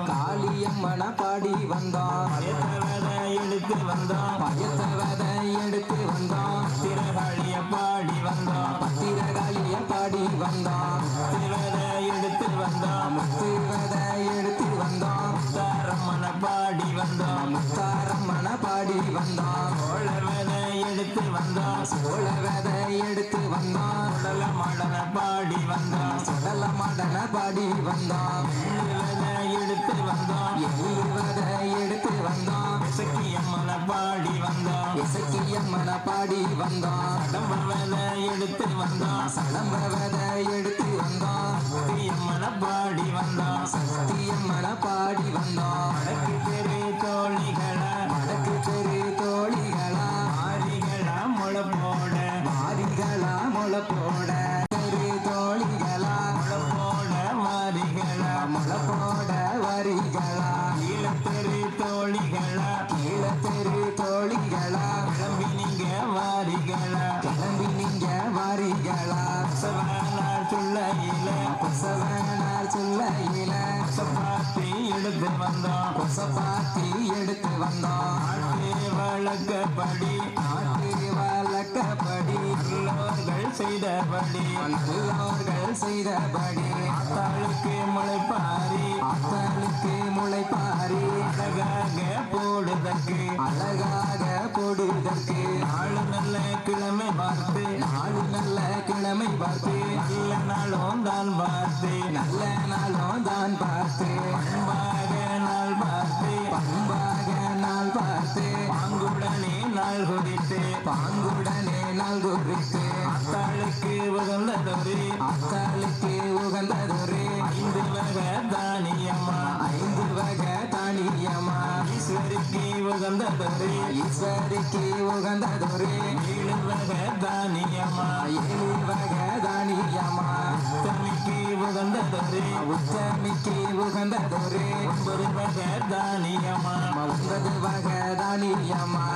காளியம்மன பாடி வந்தோம், பயத்தவதை எடுத்து வந்தோம், பயத்தவதை எடுத்து வந்தோம், திரகாளிய பாடி வந்தோம், பத்திரகாளிய பாடி வந்தோம், திரவதை எடுத்து வந்தோம், முத்துவதை எடுத்து வந்தோம், முத்தாரம்மன பாடி வந்தோம், முத்தாரம்மன பாடி வந்தோம், சோழவதை எடுத்து வந்தோம், சோழவதை எடுத்து வந்தோம், சுடல மாடன பாடி வந்தோம், சுடல மாடன பாடி வந்தோம், எள்ளுவதை எடுத்து வந்தோம், எள்ளுவதை எடுத்து வந்தோம், இசக்கியம்மன பாடி வந்தோம், இசக்கியம்மன பாடி வந்தோம், கடம்பவதை எடுத்து வந்தோம், சலம்பவதை எடுத்து வந்தோம், சக்தியம்மன பாடி வந்தோம், சக்தியம்மன பாடி வந்தோம், வடக்கு தெரு தோழிகள வடக்கு தெரு தோழிகளா மாரிகளா முளை போட மாரிகளா முளை போட, தெரு தோழிகளா முளை போட மாரிகளா முளை போட வரிகளா, ஈழத்தெரு தோழிகளா கீழ தெரு தோழிகளா கிளம்பி நீங்க வாரிகளா கிளம்பி நீங்க வாரிகளா, சவானார் சொல்லையில கொசவனார் சொல்லையில சப்பாத்தி எடுத்து வந்தோம், கொசப்பாத்தி எடுத்து வந்தோம், ஆட்டு வழக்கப்படி நாட்டு வழக்கப்படி நல்லோர்கள் செய்தபடி நல்லோர்கள் செய்தபடி ஆத்தாளுக்கு முளைப்பாரி ஆத்தாளுக்கு முளைப்பாரி அழகாக போடுதற்கு அழகாக போடுவதற்கு நாலு நல்ல கிழமை பார்த்து நாலு நல்ல கிழமை பார்த்து நல்ல நாளும் தான் பார்த்து நல்ல நாளும் தான் பார்த்து அன்பாக நாள் பார்த்து பண்பாக நாள் பார்த்து பாங்குடனே நாள் குறித்து பாங்குடனே நாள் குறித்து ஆத்தாளுக்கு உகந்ததொரு ஆத்தாளுக்கு உகந்ததொரு 5 வகை தானியம்மா 5 வகை தானியமா, ஈஸ்வரிக்கு உகந்ததொரு ஈஸ்வரிக்கு உகந்ததொரு 7 வகை தானியம்மா 7 வகை தானியமா, உத்தமிக்கு உகந்ததொரு உத்தமிக்கு உகந்ததொரு 9 வகை தானியம்மா 9 வகை தானியமா,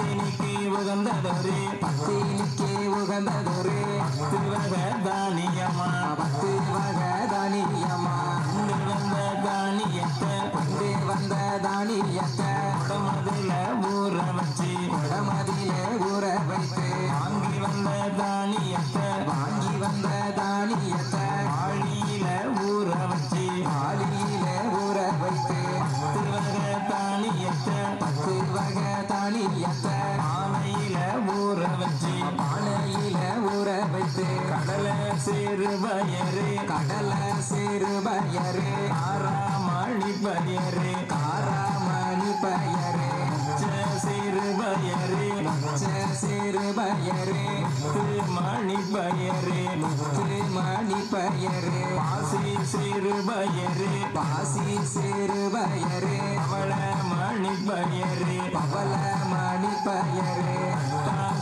தினிக்கு உகந்ததொரு பத்தினிக்கு உகந்ததொரு 10 வகை தானியம்மா 10 வகை தானியமா, இங்கு வந்த தானியத்தை கொண்டு வந்த தானியத்தை உடமதுல ஊற வச்சு உடமதிலே ஊற வைத்து வாங்கி வந்த தானியத்தை வாங்கி வந்த தானியத்தை ஆழியில ஊற வச்சு ஆளியிலே ஊற வைத்து 10 வகை தானியத்தை 10 வகை தானியத்தை ஆலையில ஊற வச்சு பானையில ஊற வைத்து கடலை சேரு பயரு கடலை சிறு பயரு ஆறாமணி பயரு காராமணி பயரு சேரு பயரு சிறு பயரு மணி பயரு மணி பயரு பாசி சேரு பயரு பாசி சிறு பயரு அவள மணி பயரு பவள மணி பயரு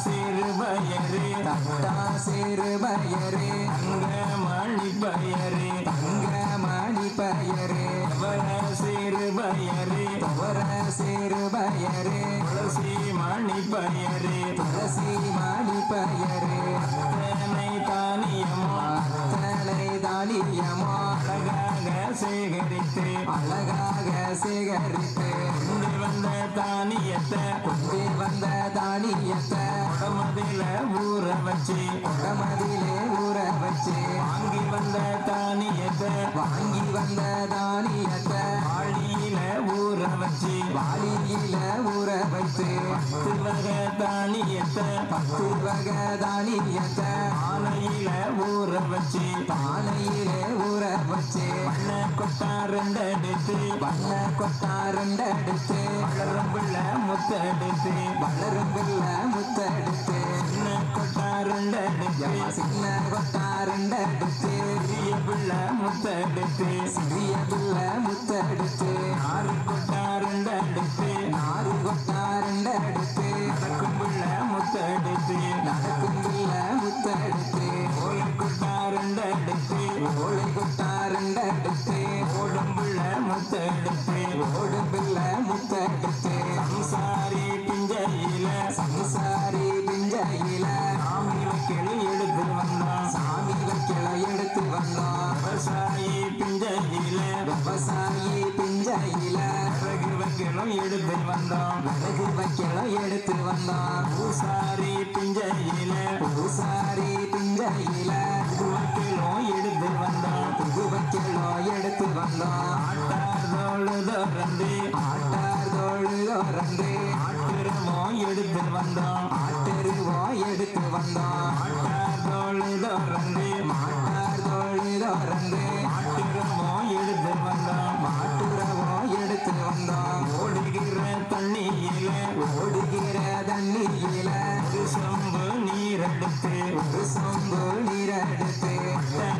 சேரு பயரு தட்டா சிறு பயரு அங்க மணி பயரு தங்க மணி பயரு அவள சேரு பயரு தவற சிறு பயரு துளசி மணி பயரு துளசி மணி பயரு அத்தனை தானியமோ அத்தனை தானியமோ அழகாக சேகரித்து அழகாக சேகரித்து கொண்டு வந்த தானியத்தை கொண்டு வந்த தானியத்தை உடமதில ஊற வச்சு உடமதிலே ஊற வச்சு வாங்கி வந்த தானியத்தை வாங்கி வந்த தானியத்தை ஆழியில வாளியில ஊற வச்சு வாளியில ஊற வைத்து 10 வகை தானியத்தை 10 வகை தானியத்தை பானையில ஊற வச்சு பானையிலே ஊற வச்சு பண்ண கொட்டா 2 எடுத்து வண்ண கொட்டா 2 எடுத்து வளரும் பிள்ளை முத்தெடுத்து வளரும் பிள்ளை முத்தெடுத்து சின்ன கொட்டா 2 எடுத்து சின்ன கொட்டா 2 எடுத்து பெரிய பிள்ளை முத்தெடுத்து சிறிய பிள்ளை முத்தெடுத்து 6 கொட்டா 2 எடுத்து 4 கொட்டா 2 எடுத்து நடக்கும் பிள்ளை முத்தெடுத்து நடக்கும் பிள்ளை முத்தெடுத்து ஓலை கொட்டா 2 எடுத்து ஓலை கொட்டா 2 எடுத்து ஓடும் பிள்ளை முத்தெடுத்து ஓடும் பிள்ளை முத்தெடுத்து சம்சாரி பிஞ்சையில சம்சாரி பிஞ்சையில சாமி வைக்கல் எடுத்து வந்தான் சாமி வைக்கல எடுத்து வந்தோம் விவசாயி பிஞ்சையில விவசாயி பிஞ்சையில விறகு வைக்கலும் எடுத்து வந்தான் விறகு வைக்கல எடுத்து வந்தோம் பூசாரி பிஞ்சையில பூசாரி பிஞ்சையில வைக்கலும் எடுத்து வந்தான் புது வைக்கல எடுத்து வந்தோம் ஆட்டார் தோಳು திறந்து ஆட்டார் தோழுதோரந்து ஆட்டுரமோ எடுத்து வந்தான் ஆட்டருவோ எடுத்து வந்தோம் ஆட்டார் தோಳು திறந்து மாட்டார் தோழுதோரந்து ஆட்டுரமோ எடுத்து வந்தான் மாட்டுறவோ எடுத்து வந்தோம் ஓடுகிற தண்ணியில ஓடுகிற தண்ணியில ஒரு சொம்பு நீர் எடுத்து ஒரு சொம்பு நீரெடுத்து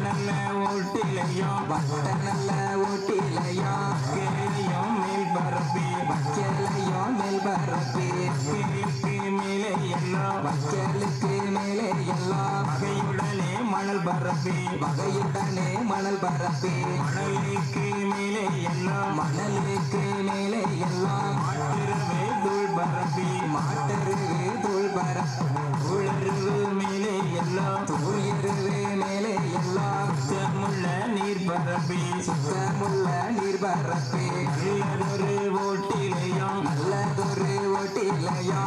நல்ல ஓட்டிலையும் வட்ட நல்ல ஓட்டிலையோ கிளையும் மேல் பரப்பி வைக்கலையோ மேல் பரப்பி கிளிக்கு மேலே எல்லாம் வைக்கலுக்கு மேலே எல்லாம் வகையுடனே மணல் பரப்பி வகையுடனே மணல் பரப்பி மணலுக்கு மேலே எல்லாம் மணலுக்கு மேலே எல்லாம் மாட்டுறவே தூள் பரப்பி மாட்டருவே தூள் பரப்பி உளர்வு மேலே எல்லாம் தூயருவே மேலே எல்லாம் சுத்தமுள்ள நீர் பரப்பி சுத்தமுள்ள நீர் பரப்பி நல்லதொரு ஓட்டிலையும் நல்லதொரு ஓட்டிலையோ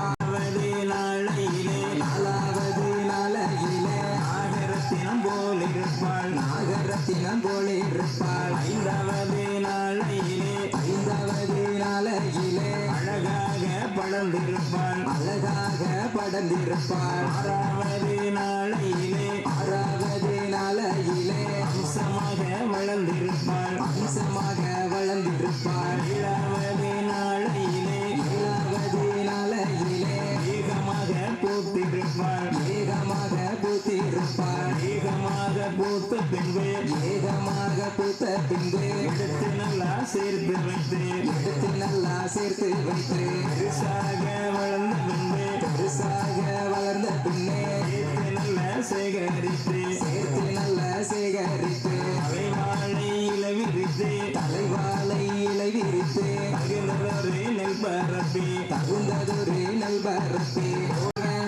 நாளையிலே 4வது நாளையிலே நாகரத்தினம் போல் இருப்பாள் நாகரத்தினம் போல் இருப்பாள் 5வது நாளையிலே 5வது நாளையிலே அழகாக படர்ந்திருப்பாள் அழகாக படர்ந்திருப்பாள் 6வது நாளையிலே 6வது நாளையிலே அம்சமாக வளர்ந்திருப்பாள் அம்சமாக வளர்ந்திருப்பாள் 7வது நாளையிலே 7வது நாளையிலே வேகமாக பூத்திருப்பாள் வேகமாக பூத்திருப்பாள் வேகமாக பூத்த பின்பு வேகமாக பூத்த பின்பு எடுத்து நல்லா சேர்த்து வைத்து எடுத்து நல்லா சேர்த்து வைத்து பெருசாக வளர்ந்த பின்பு பெருசாக வளர்ந்த பின்னே சேர்த்து நல்லா சேகரித்து சேர்த்து நல்லா சேகரித்து அவைவாழை இலவிரித்து தலைவாழை இலை விரித்து தகுந்ததொரு நெல் பரப்பி தகுந்ததொரு நல் பரப்பி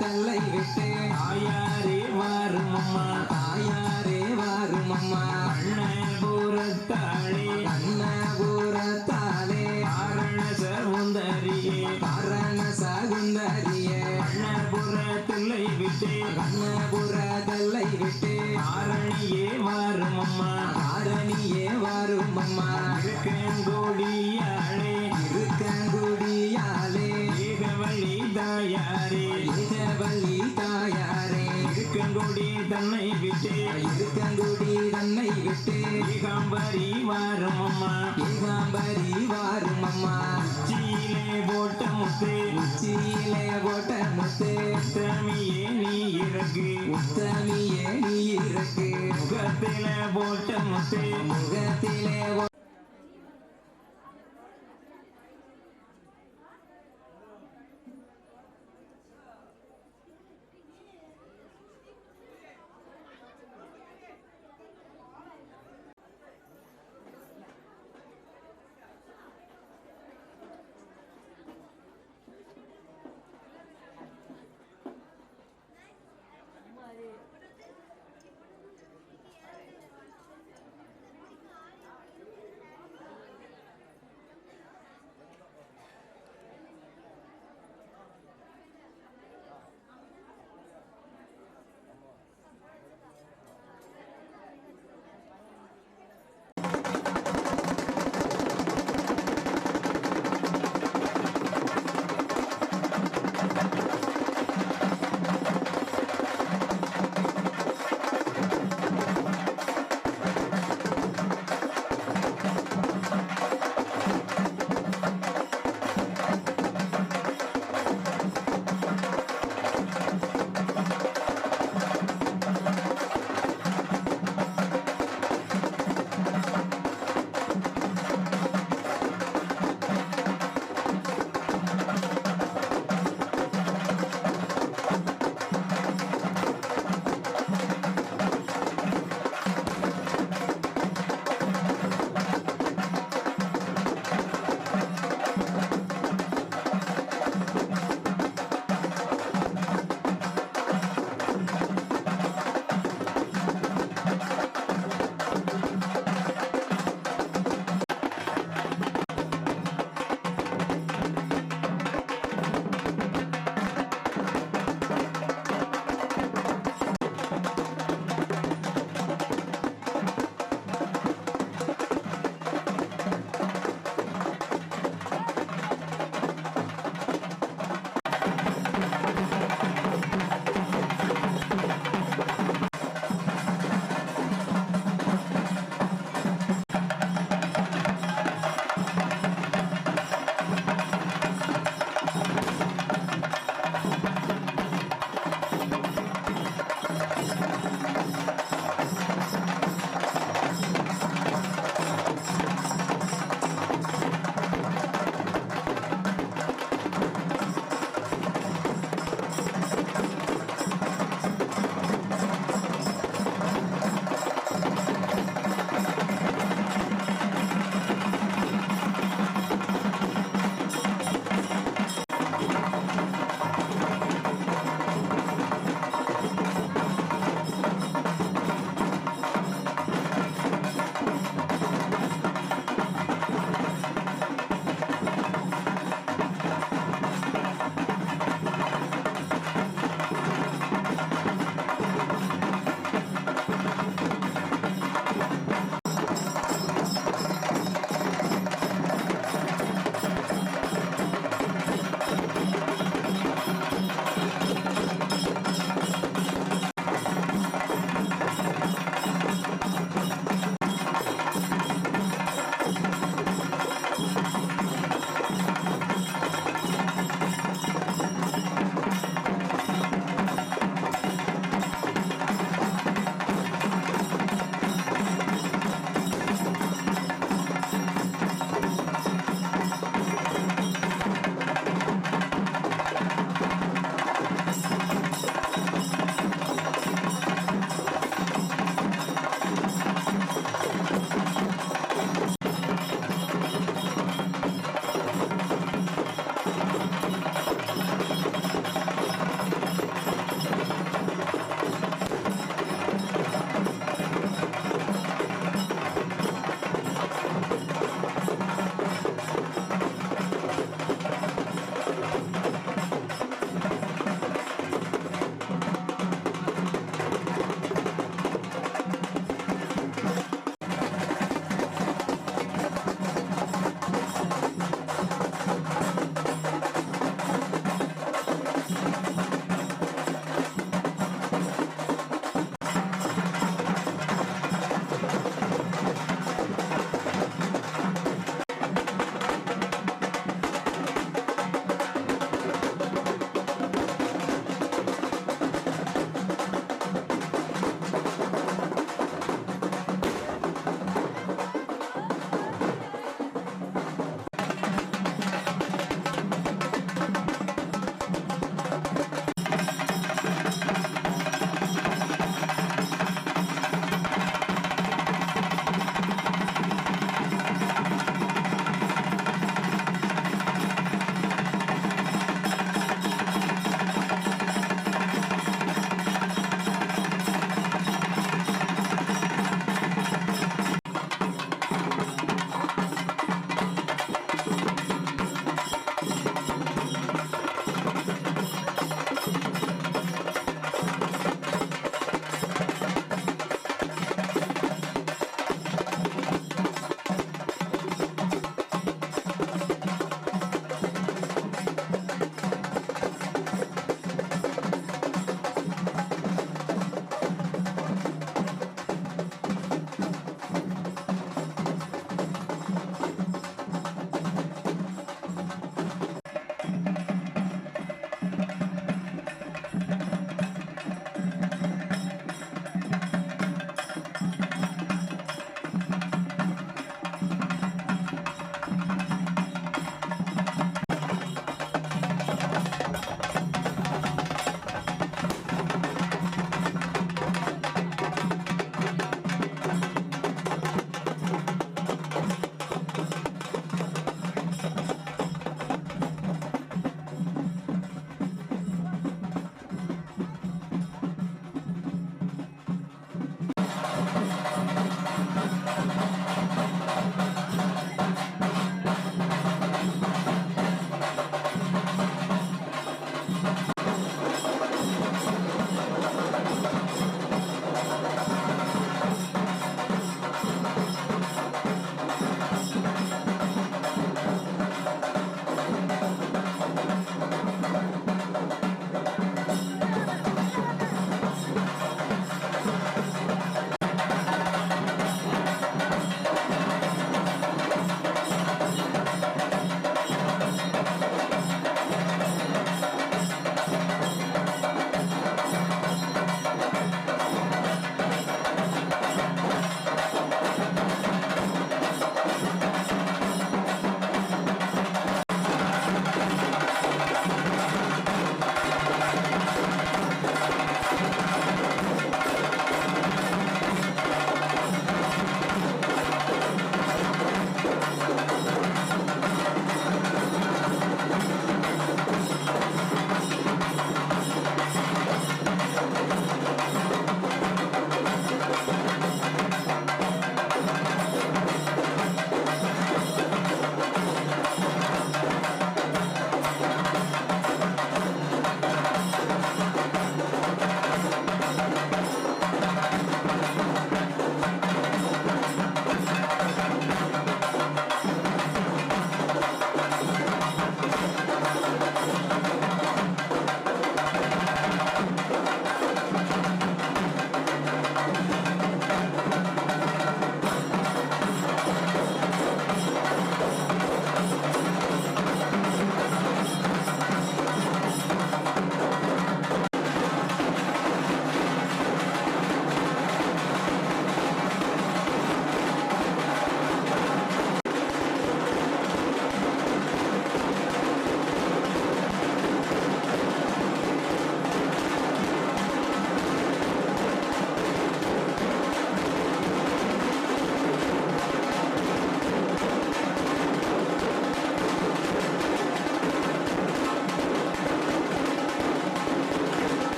தல்லை விட்டு தாயாரே வாரும் அம்மா தாயாரே வாரும் அம்மா அண்ணபுரத்தாளே அன்னபுரத்தாலே காரண சவுந்தரியே காரண சகுந்தரியே அண்ணபுரத்தில்லை விட்டு அன்னபுரத்தல்லை விட்டு ஆரணியே வாரும் அம்மா காரணியே வாரும் அம்மா இருக்கங்கோடியாளே இருக்கங்குடியாலே ஏகவழி தாயாரே ஏகவல்லி தாயாரே இருக்கங்கோடி தன்னை விட்டு இருக்கங்குடி தன்னை விட்டு ஏகாம்பரி வாரும் அம்மா ஏகாம்பரி வாரும் அம்மா உச்சியிலே போட்ட முத்து உச்சியிலே போட்ட முத்து உத்தமியே நீ இறக்கு உத்தமியே நீ இருக்கு முகத்தில போட்ட முத்து முகத்திலே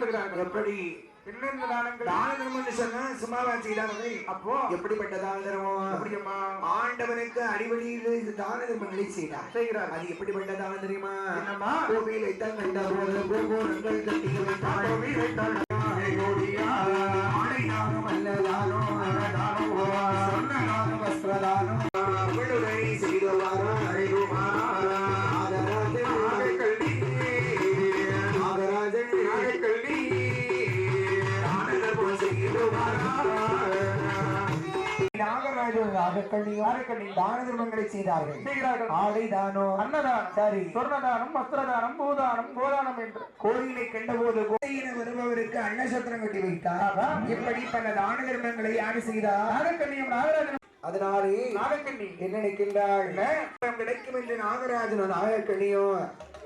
வருகிறார்கள். எப்படி என்னென்ன தானங்கள்? தான தர்மம்னு சொன்னா சும்மாவா செய்தார்கள்? அப்போ எப்படிப்பட்ட தான தர்மம்? அப்படியம்மா ஆண்டவனுக்கு அடிவழியில் இது தான தர்மங்களை செய்தார். செய்கிறார். அது எப்படிப்பட்ட தானம் தெரியுமா? என்னம்மா? கோவில் வைத்தால் கண்ட போது கோபுரங்கள் கட்டி வைத்தால் கோவில் வைத்தால் ஆடை தானம் அல்லதானோ சொன்ன தானம் வஸ்திரதானம் விடுதலை செய்தவாரோ தான தர்மங்களை செய்தார்கள். ஆடை தானம், அன்னதானம், சரி, சொர்ணதானம், வஸ்திரதானம், பூதானம், கோதானம் என்று கோயிலை கண்டபோது கோயிலில் வருபவருக்கு அன்னசத்திரம் கட்டி வைத்தார். இப்படி பல தான தர்மங்களை யாரு செய்தார்? நாகக்கண்ணியும் நாகராஜனும். அதனாலே நாகக்கண்ணி என்ன நினைக்கின்றாள்? கிடைக்கும் என்று நாகராஜனும் நாகக்கண்ணியும்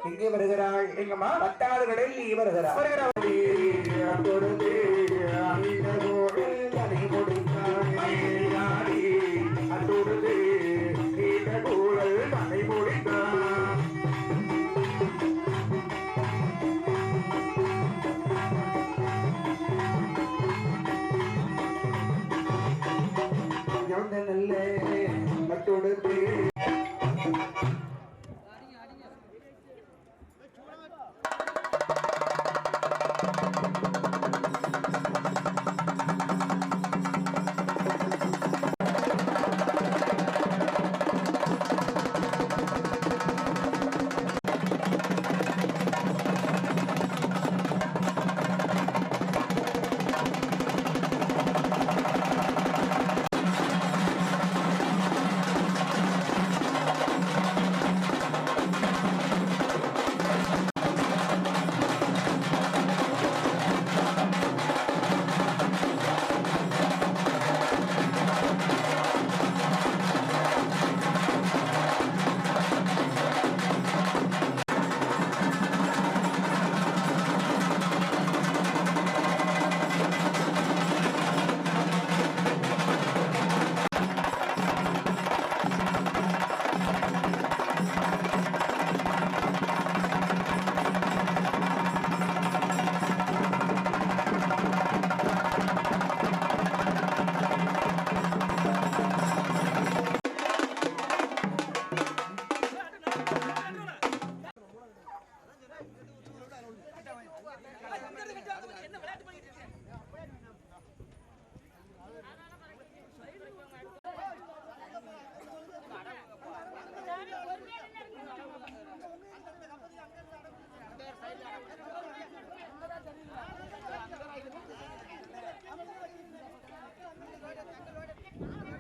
எங்கே வருகிறாள்? எங்கம்மா? 10வது கடலில் வருகிறார். நல்ல மட்டொடுத்து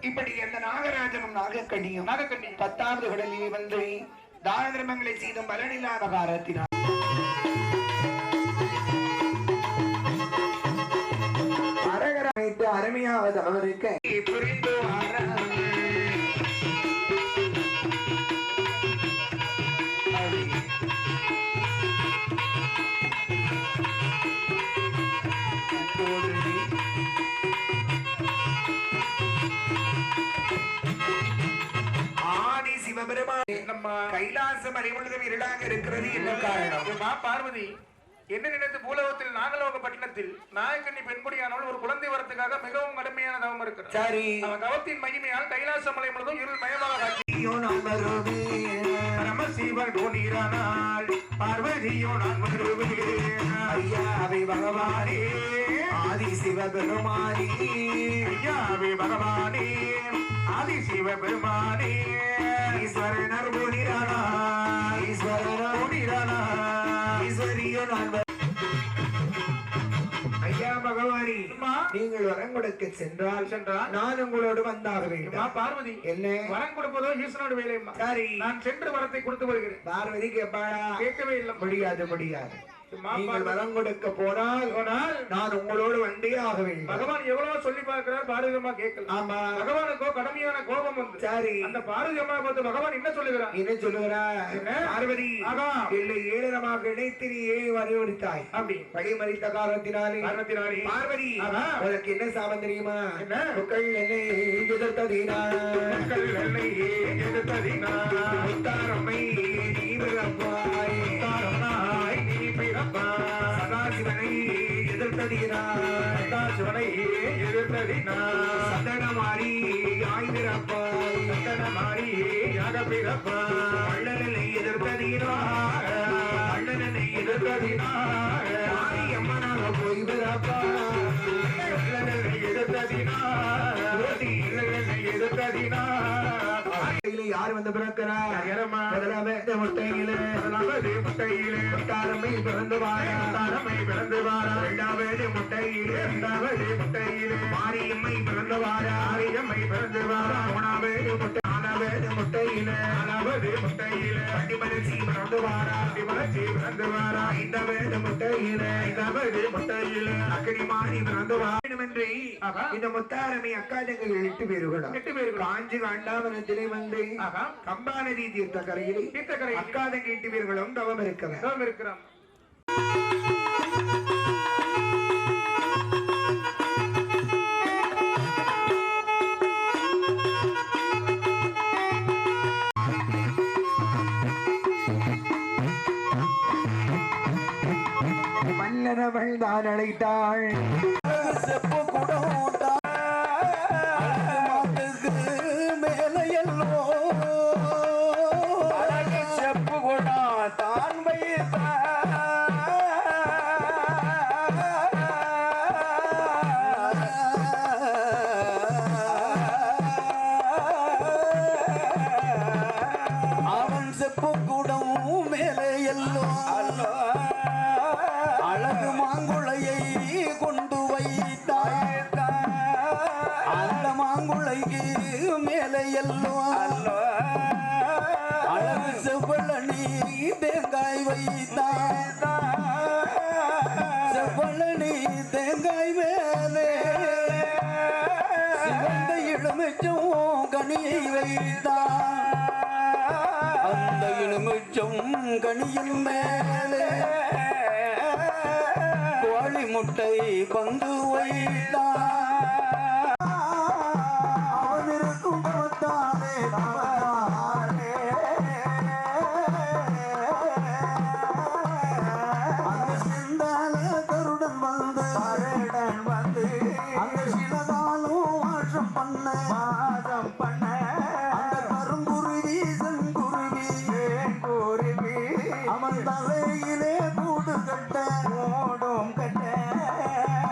இப்படி அந்த நாகராஜனும் நாகக்கண்ணியும் 10வது கடலிலே வந்து தான தர்மங்களை செய்த பலனில்லாத காரணத்தினால் அரகரமைத்து அருமையாவது அவருக்கு புரிந்து கைலாசம் அறிவுள்ளதும் இருளாக இருக்கிறது. என்ன காரணம்? பார்வதி என்ன நினைத்து பூலோகத்தில் நாகலோக பட்டணத்தில் நாகக்கண்ணி பெண்குடியானவள் ஒரு குழந்தை வரத்துக்காக மிகவும் கடுமையான தவம் இருக்கிறார். சரி, அவன் தவத்தின் மகிமையால் கைலாச மலை முழுவதும் இருள் மயமாக பார்வதியோ நான் ஐயாவை பகவானே ஆதி சிவபெருமானே ஐயாவை பகவானே ஆதி சிவபெருமானே ஈஸ்வரனர் போனிரானா ஈஸ்வரனர் போனிரானா ஈஸ்வரியோ நான் ஐயா பகவானி நீங்கள் வரம் கொடுக்க சென்றால் நான் உங்களோடு வந்தாக வேண்டும். பார்வதி என்ன வரம் கொடுப்பதோ ஈஸ்வரனோட வேலை. சரி, நான் சென்று வரத்தை கொடுத்து வருகிறேன். பார்வதி கேட்பாளா? கேட்கவே இல்லை. முடியாது முடியாது. நீங்கள் வரம் கொடுக்க போனால் நான் உங்களோடு வந்தே ஆக வேண்டும். பகவான் எவ்வளவு சொல்லி பார்க்கிறார், பாரதியம்மா கேட்கல. ஆமா, பகவானுக்கோ கடுமையான கோபம் வந்து சரி அந்த பாரதியம்மா பார்த்து பகவான் என்ன சொல்லுகிறார்? என்ன சொல்லுகிறார்? பார்வதி இல்லை ஏழனமாக இணைத்து நீ ஏன் வரையறுத்தாய் அப்படி வழிமறித்த காரணத்தினாலே பார்வதி உனக்கு என்ன சாபம் தெரியுமா? மக்கள் என்னை எதிர்த்ததினா என்னை எதிர்த்ததினா உத்தாரம்மை நீ பிறப்பாய் உத்தாரம்மாய் நீ பிறப்பாய் சதாசிவனை எதிர்த்ததினார் சிவனை எதிர்த்ததினார் சந்தனமாரி ஆய்விறப்பாய் சந்தனமாரி யாக பிறப்பார் அண்ணனை எதிர்த்ததினார் அண்ணனை எதிர்த்ததினார் மாரியம்மனாக போய் பிறப்பாய் அண்ணனை எதிர்த்ததினார் அண்ணனை எதிர்த்ததினார் யார் வந்து பிறக்கிறார் எனமா முதலாவது முட்டையிலே முதலாவது முட்டையிலே முட்டாரமை பிறந்து வாரா தாரமை பிறந்து வாரா இரண்டாவது முட்டையிலே இரண்டாவது முட்டையிலே மாரியம்மை பிறந்து வாரா ஆரியம்மை பிறந்து வாரா மூணாவது முட்டை நாலாவது முட்டையிலே நாலாவது முட்டையிலே அடிமலர்ச்சி பிறந்து வாரா அடிமலர்ச்சி பிறந்து வாரா ஐந்தாவது முட்டையிலே ஐந்தாவது முட்டையிலே அக்கடி மாறி பிறந்து வாரணுமென்றே ஆகா. இந்த முத்தாரமை அக்கா தங்கள் 8 பேர்களும் 8 பேர்களும் காஞ்சி காண்டாவனத்திலே வந்து ஆகா. கம்பாநதி தீர்த்த கரையில் தீர்த்தக்கரை அக்கா தங்க 8 பேர்களும் தவம் இருக்கிறார் தவம் இருக்கிறோம் மன்னனவள் தான் அழைத்தாள் செப்பு குடம் மேலையல்லோ செப்பு குடம் தான் வைத்த அவன் செப்பு குடம் மேலையல்லோ அழகு மாங்குளையை கொண்டு வைத்தார் அந்த மாங்குளைக்கு மேலே எல்லோ அழகு செவ்வழனி தேங்காய் வைத்தார் செவ்வழனி தேங்காய் மேலே சிவந்த இளமிச்சம் கனியை வைத்தார் அந்த இளமிச்சம் கனியின் மேலே கோழி முட்டை பந்து வைத்தான் அவன் இருக்கும் பவத்தானே அந்த சிந்தால கருடன் வந்து அந்த சிலகாலும் வாஷம் பண்ண அந்த கருங்குருவி செங்குருவி அவன் தலையிலே கூடு கட்ட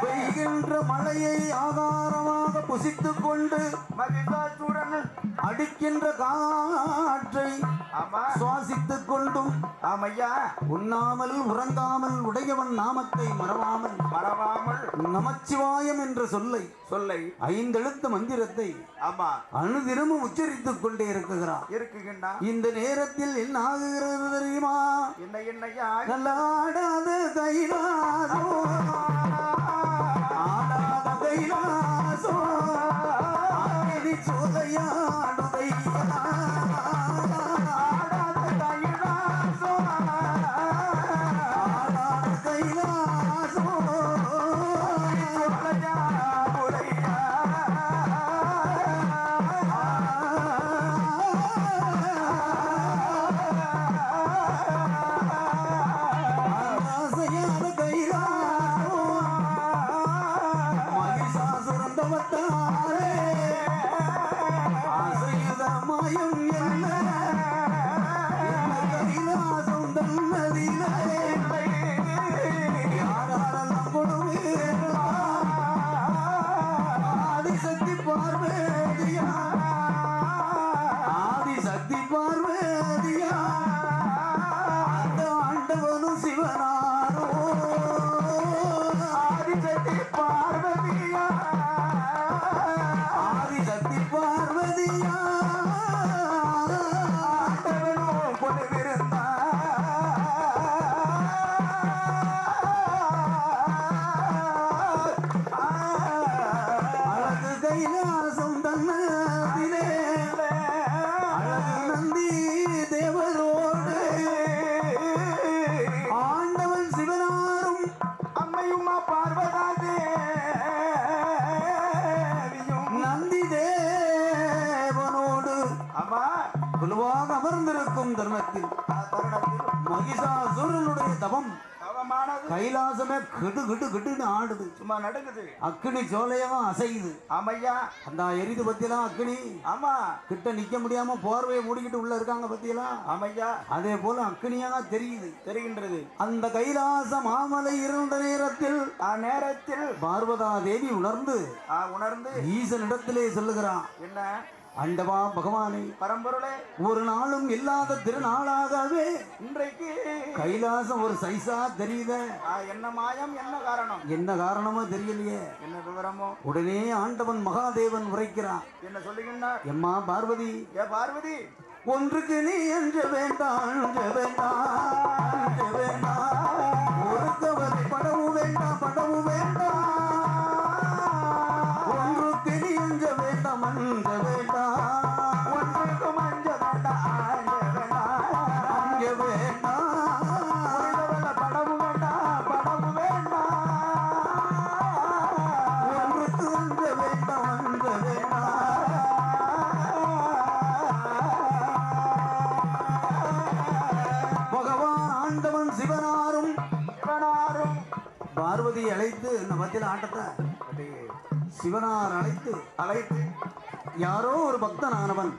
பெய்கின்ற மழையை ஆகாரமாக புசித்துக் கொண்டு மகிழ்ச்சியுடன் அடிக்கின்ற காற்றை சுவாசித்துக் கொண்டும் உண்ணாமல் உறங்காமல் உடையவன் நாமத்தை மறவாமல் நமச்சிவாயம் என்ற சொல்லை 5 எழுத்து மந்திரத்தை அனுதினமும் உச்சரித்துக் கொண்டே இருக்குகிறார். இந்த நேரத்தில் என்ன ஆகுகிறது தெரியுமா? கல்லாடாத கைலாசோ ஆடாத கைலாசோ அக்கினி சோலையாடுதையா ஆடாத கைலாசோ ஆடாத கைலாசோ சோலையாடுதையா ஆசையான கைலாசோ மகிஷாசுரன் தவத்தாரே ஆசையுத மாயம் என்ன கைலாசம் தன்னதிலே யாரெல்லாம் கொடுவேர்களா ஆதிசக்தி பார்வேதியா ஆதிசக்தி பார்வேதியா அந்த ஆண்டவனும் சிவனாரோ ஆதிசக்தி பார்வதியா ஆதிசக்தி பார்வதியா ஆண்டவனும் கொண்டிருந்தா அழகு கைலாசம் தன்னதிலே அழகு நந்தி தேவரோடு ஆண்டவன் சிவனாரும் அம்மையுமா பார்வதா தேவியும் நந்தி தேவனோடு குழுவாக அமர்ந்திருக்கும் தருணத்தில் மகிஷாசுரனுடைய தவம் ஆரம்பமானது. கைலாசமே கிடு கிடு கிடுன்னு ஆடுது. சும்மா நடக்குது. அக்னி சோலையும் அசையுது. ஆமையா. அந்த எரிது பத்தியெல்லாம் அக்னி. ஆமா. கிட்ட நிக்க முடியாம போர்வையை மூடிக்கிட்டு உள்ள இருக்காங்க பத்தியெல்லாம். ஆமையா. அதே போல அக்னியாக தெரியுது, தெரிகின்றது. அந்த கைலாச மாமலை இருந்த நேரத்தில் நேரத்தில் பார்வதா தேவி உணர்ந்து ஈசனிடத்திலே சொல்லுகிறான், என்ன? அண்டவா பகவானே, பரம்பொருளே, ஒரு நாளும் இல்லாத திருநாளாகவே இன்றைக்கு கைலாசம் ஒரு சைஸா தெரியுத. என்ன மாயம், என்ன காரணம்? என்ன காரணமோ தெரியலையே, என்ன விவரமோ? உடனே ஆண்டவன் மகாதேவன் உரைக்கிறான். என்ன சொல்லுகின்றார்? எம்மா பார்வதி, ஏ பார்வதி, ஒன்றுக்கு நீ அஞ்ச வேண்டாம், அஞ்ச வேண்டாம், அஞ்ச வேண்டாம், ஒருத்தவரை படவும் வேண்டாம், படவும் வேண்டாம், ஒன்றுக்கு நீ அஞ்ச வேண்டாம், அஞ்ச வேண்டாம், ஒன்றுக்கும் அஞ்ச வேண்டாம், அஞ்ச வேண்டாம், அஞ்ச வேண்டாம், படவும் வேண்டாம், படவும் வேண்டாம், ஒன்றுக்கு அஞ்ச வேண்டாம், அஞ்ச வேண்டாம். பகவான் ஆண்டவன் சிவனாரும் பார்வதி அழைத்து இந்த மத்தியில் ஆட்டத்தை சிவனார் அழைத்து யாரோ ஒரு பக்தன் ஆனவன்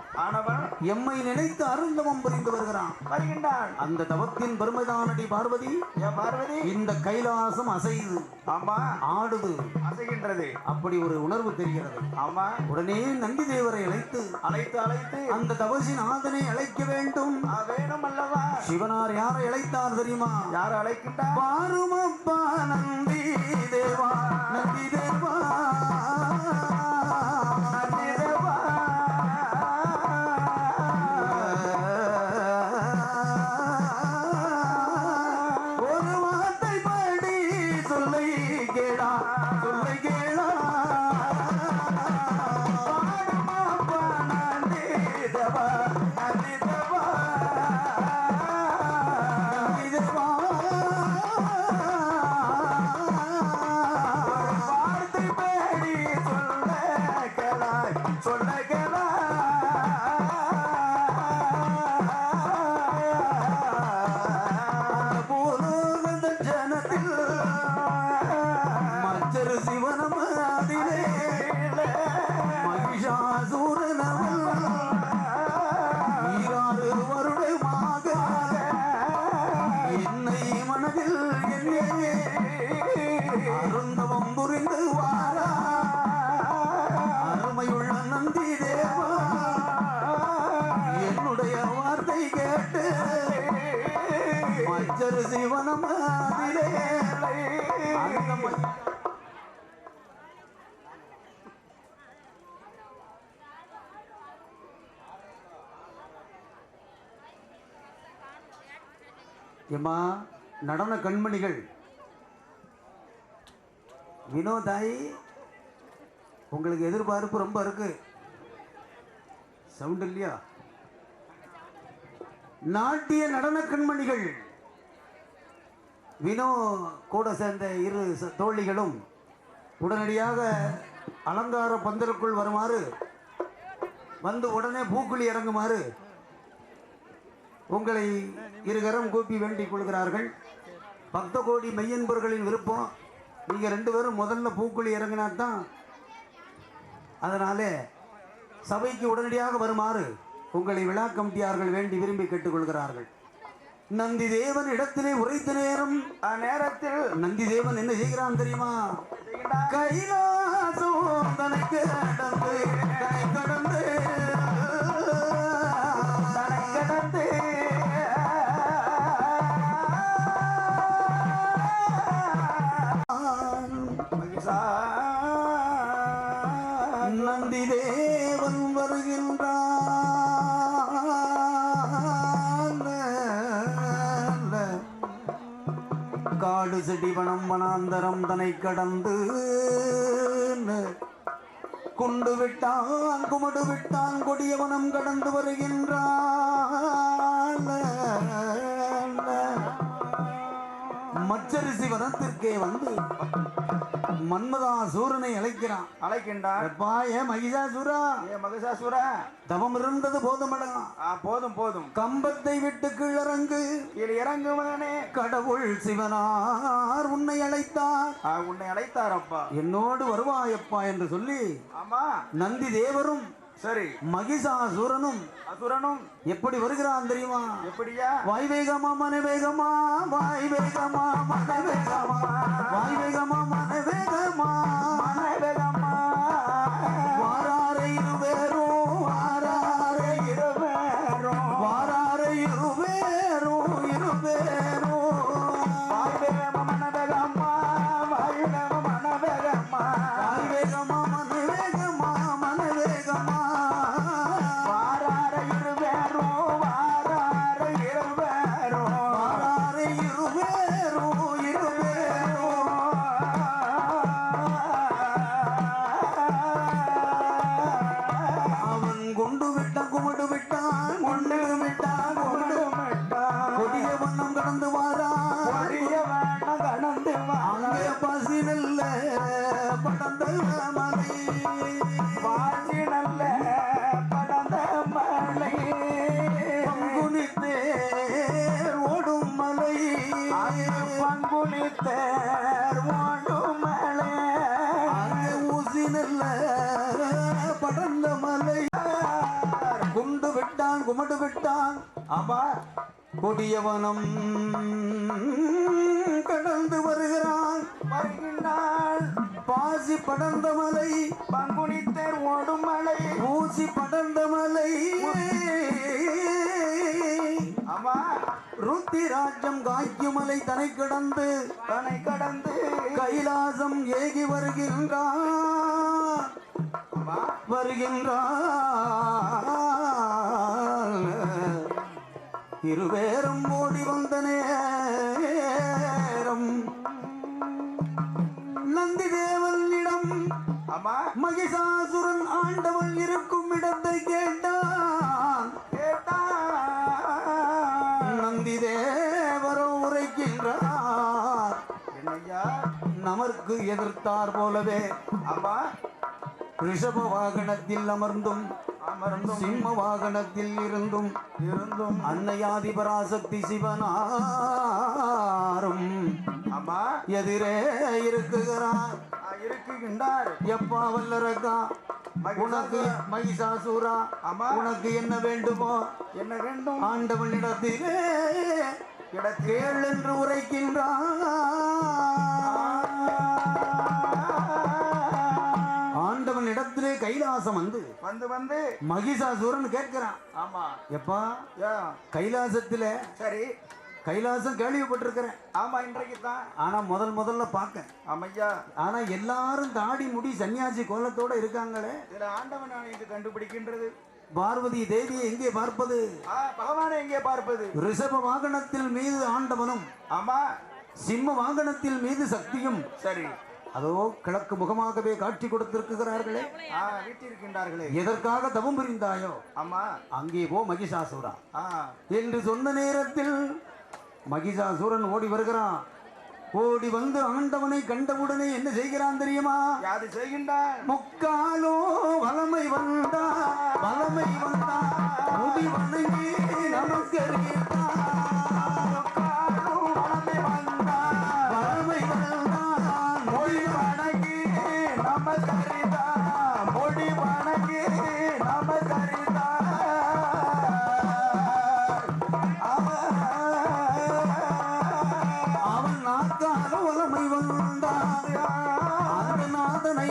எம்மை நினைத்து அருந்தவம் புரிந்து வருகின்றான். அந்த தவத்தின் பெருமைதானடி பார்வதி. பார்வதி, இந்த கைலாசம் அசையுது. ஆமா, ஆடுது, அசைகின்றது. அப்படி ஒரு உணர்வு தெரிகிறது. ஆமா, உடனே நந்தி தேவரை அழைத்து அந்த தவசி நாதனை அழைக்க வேண்டும். வேணும் அல்லவா? சிவனார் யாரை அழைத்தார் தெரியுமா? யாரை அழைக்கின்றார்? பாருமப்பா நந்தி தேவா, நந்தி தேவா, அருந்தவம் புரிந்து வாரா அருமையுள்ள நந்தி தேவா, என்னுடைய வார்த்தை கேட்டு மச்சரு சிவனம் அதிலே எம்மா நடன கண்மணிகள் வினோதாயி, உங்களுக்கு எதிர்பார்ப்பு ரொம்ப இருக்கு. சவுண்ட் இல்லையா? நாட்டிய நடன கண்மணிகள் வினோ கூட சேர்ந்த இரு தோழிகளும் உடனடியாக அலங்கார பந்தலுக்குள் வருமாறு வந்து உடனே பூக்குழி இறங்குமாறு உங்களை இருகரம் கூப்பி வேண்டிக் கொள்கிறார்கள். பக்த கோடி மெய்யன்பர்களின் விருப்பம், நீங்க ரெண்டு பேரும் முதல்ல பூக்குழி இறங்கினாத்தான். அதனாலே சபைக்கு உடனடியாக வருமாறு உங்களை விழா கமிட்டியார்கள் வேண்டி விரும்பி கேட்டுக்கொள்கிறார்கள். நந்தி தேவன் இடத்திலே உரைத்த நேரத்தில் நந்தி தேவன் என்ன செய்கிறான் தெரியுமா? கைலாசம் தனை கடந்து நந்தி தேவன் வருகின்றான். காடு செடி வனம் வனாந்தரம் தனை கடந்து குண்டு விட்டான் குமடு விட்டான் கொடியவனம் கடந்து வருகின்றான். மச்சரிசி வனத்திற்கே வந்து மன்மதாசூரனை அழைக்கிறான். அழைக்கின்றான். எப்பா ஏன் மகிஷாசூரா, ஏ மகிஷாசுரா, தவம் இருந்தது போதுமடா, போதும் போதும், கம்பத்தை விட்டு கீழிறங்கு, கீழ் இறங்கு மகனே. கடவுள் சிவனார் உன்னை அழைத்தார், உன்னை அழைத்தார் அப்பா, என்னோடு வருவாயப்பா என்று சொல்லி ஆமா நந்தி தேவரும் சரி மகிஷாசூரனும் அசுரனும் எப்படி வருகிறான் தெரியுமா? எப்படியா? வாய் வேகமா மன வேகமா, வாய் வேகமா மன வேகமா, வாய் வேகமா மன வேகமா, மன வேகமா, வாராரை இருவேரோ, வாராரை இருவேரோ, வாராரை இருவேரோ, இருவேரோ, வாய் வேகமா மன வேகமா, வாய் வேகமா மன வேகமா, வாய் வேகமா மன வேகமா, மன வேகமா, வாரார இருவேரோ, வாரார இருவேரோ, வாராரை இருவேரோ, இருவேரோ. அவன் கொண்டு விட்டான், கும்பிடு விட்டான், கொண்டு விட்டான், கொண்டு விட்டான், கொடிய வண்ணம் கடந்து வாரான். கொடிய வண்ணம் கடந்து வாரான். அங்கே பசி நல்ல படந்த மலை, வாசி நல்ல படந்த மலை, பங்குனி தேர் ஓடும் மலை, பங்குனி தேர் ஓடும் மலை, அங்கே ஊசி நல்ல படந்த மலை. குண்டு விட்டான், கும்பிடு விட்டான், ஆமா கொடியவனம் கடந்து வருகிறான். வருகின்றாள். பாசி படர்ந்த மலை, பங்குனி தேர் ஓடும் மலை, ஊசி படர்ந்த மலை, ஆமா ருத்திராஜ்யம் காய்க்கும் மலை தனை கடந்து தனை கடந்து கைலாசம் ஏகி வருகின்றான், ஆமா வருகின்றான். இருவேரும் ஓடி வந்த நேரம் நந்தி தேவனிடம் ஆமா மகிஷாசுரன் ஆண்டவன் இருக்கும் இடத்தை கேட்டான். கேட்டான். நந்தி தேவரோ உரைக்கின்றார், என்னையா? நமக்கு எதிர்த்தார் போலவே ஆமா ரிஷப வாகனத்தில் அமர்ந்தும் சிம்ம வாகனத்தில் இருந்தும் அன்னையாதிபராசக்தி சிவனாரும் ஆமா எதிரே இருக்குகிறார். இருக்குகின்றார். எப்பா வல்லரக்கா, உனக்கு மகிஷாசூரா, ஆமா உனக்கு என்ன வேண்டுமோ என்ன வேண்டும்? ஆண்டவனிடத்திலே கேள் என்று ஆண்டவன் இடத்திலே கைலாசம் வந்து வந்து வந்து மகிஷாசூரன் கேட்கிறான். ஆமா எப்பா யா கைலாசத்துல, சரி கைலாசம் கேள்விப்பட்டிருக்கிறேன், ஆமா இன்றைக்கு தான் ஆனா முதல்ல பார்க்க, ஆமையா ஆனா எல்லாரும் தாடி முடி சன்னியாசி கோலத்தோட இருக்காங்களே, இதுல ஆண்டவன் நான் இங்கு கண்டுபிடிக்கின்றது. பார்வதி தேவியை எங்கே பார்ப்பது? பகவானை எங்கே பார்ப்பது? ரிஷப வாகனத்தில் மீது ஆண்டவனும், ஆமா சிம்ம வாகனத்தில் மீது சக்தியும், சரி அதோ கிழக்கு முகமாகவே காட்சி கொடுத்திருக்கிறார்களே, வீட்டிருக்கின்றார்களே. எதற்காக தவம் புரிந்தாயோ ஆமா அங்கே போ மகிஷாசூரா என்று சொன்ன நேரத்தில் மகிஷாசூரன் ஓடி வருகிறான். ஓடி வந்து ஆண்டவனை கண்டவுடனே என்ன செய்கிறான் தெரியுமா? யாது செய்கின்றான்? முக்காலோ வலமை வந்தா, வலமை வந்தா முடி வணங்கி நமஸ்கரித்தான். முக்காலோ வலமை வந்தா, வலமை வந்தான் மொழி வணங்கி நமஸ்கரித்தான். மொழி வணங்கி நமஸ்கரித்தான். அவன் நாக்கால வலமை வந்தான். அந்த நாதனை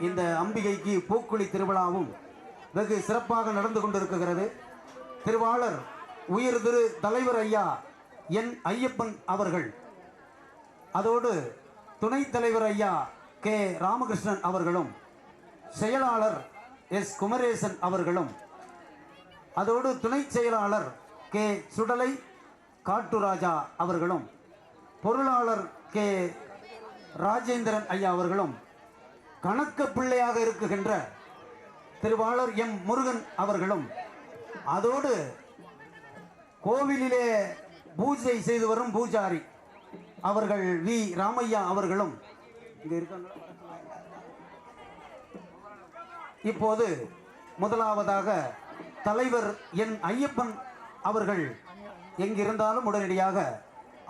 இந்த அம்பிகைக்கு பூக்குழி திருவிழாவும் வெகு சிறப்பாக நடந்து கொண்டிருக்கிறது. திருவாளர் உயர் திரு தலைவர் ஐயா என் ஐயப்பன் அவர்கள், அதோடு துணைத் தலைவர் ஐயா கே ராமகிருஷ்ணன் அவர்களும், செயலாளர் எஸ் குமரேசன் அவர்களும், அதோடு துணை செயலாளர் கே சுடலை காட்டுராஜா அவர்களும், பொருளாளர் கே ராஜேந்திரன் ஐயா அவர்களும், கணக்க பிள்ளையாக இருக்குகின்ற திருவாளர் எம் முருகன் அவர்களும், அதோடு கோவிலிலே பூஜை செய்து வரும் பூஜாரி அவர்கள் வி ராமையா அவர்களும் இங்க இருக்காங்க. இப்போது முதலாவதாக தலைவர் என் ஐயப்பன் அவர்கள் எங்கிருந்தாலும் உடனடியாக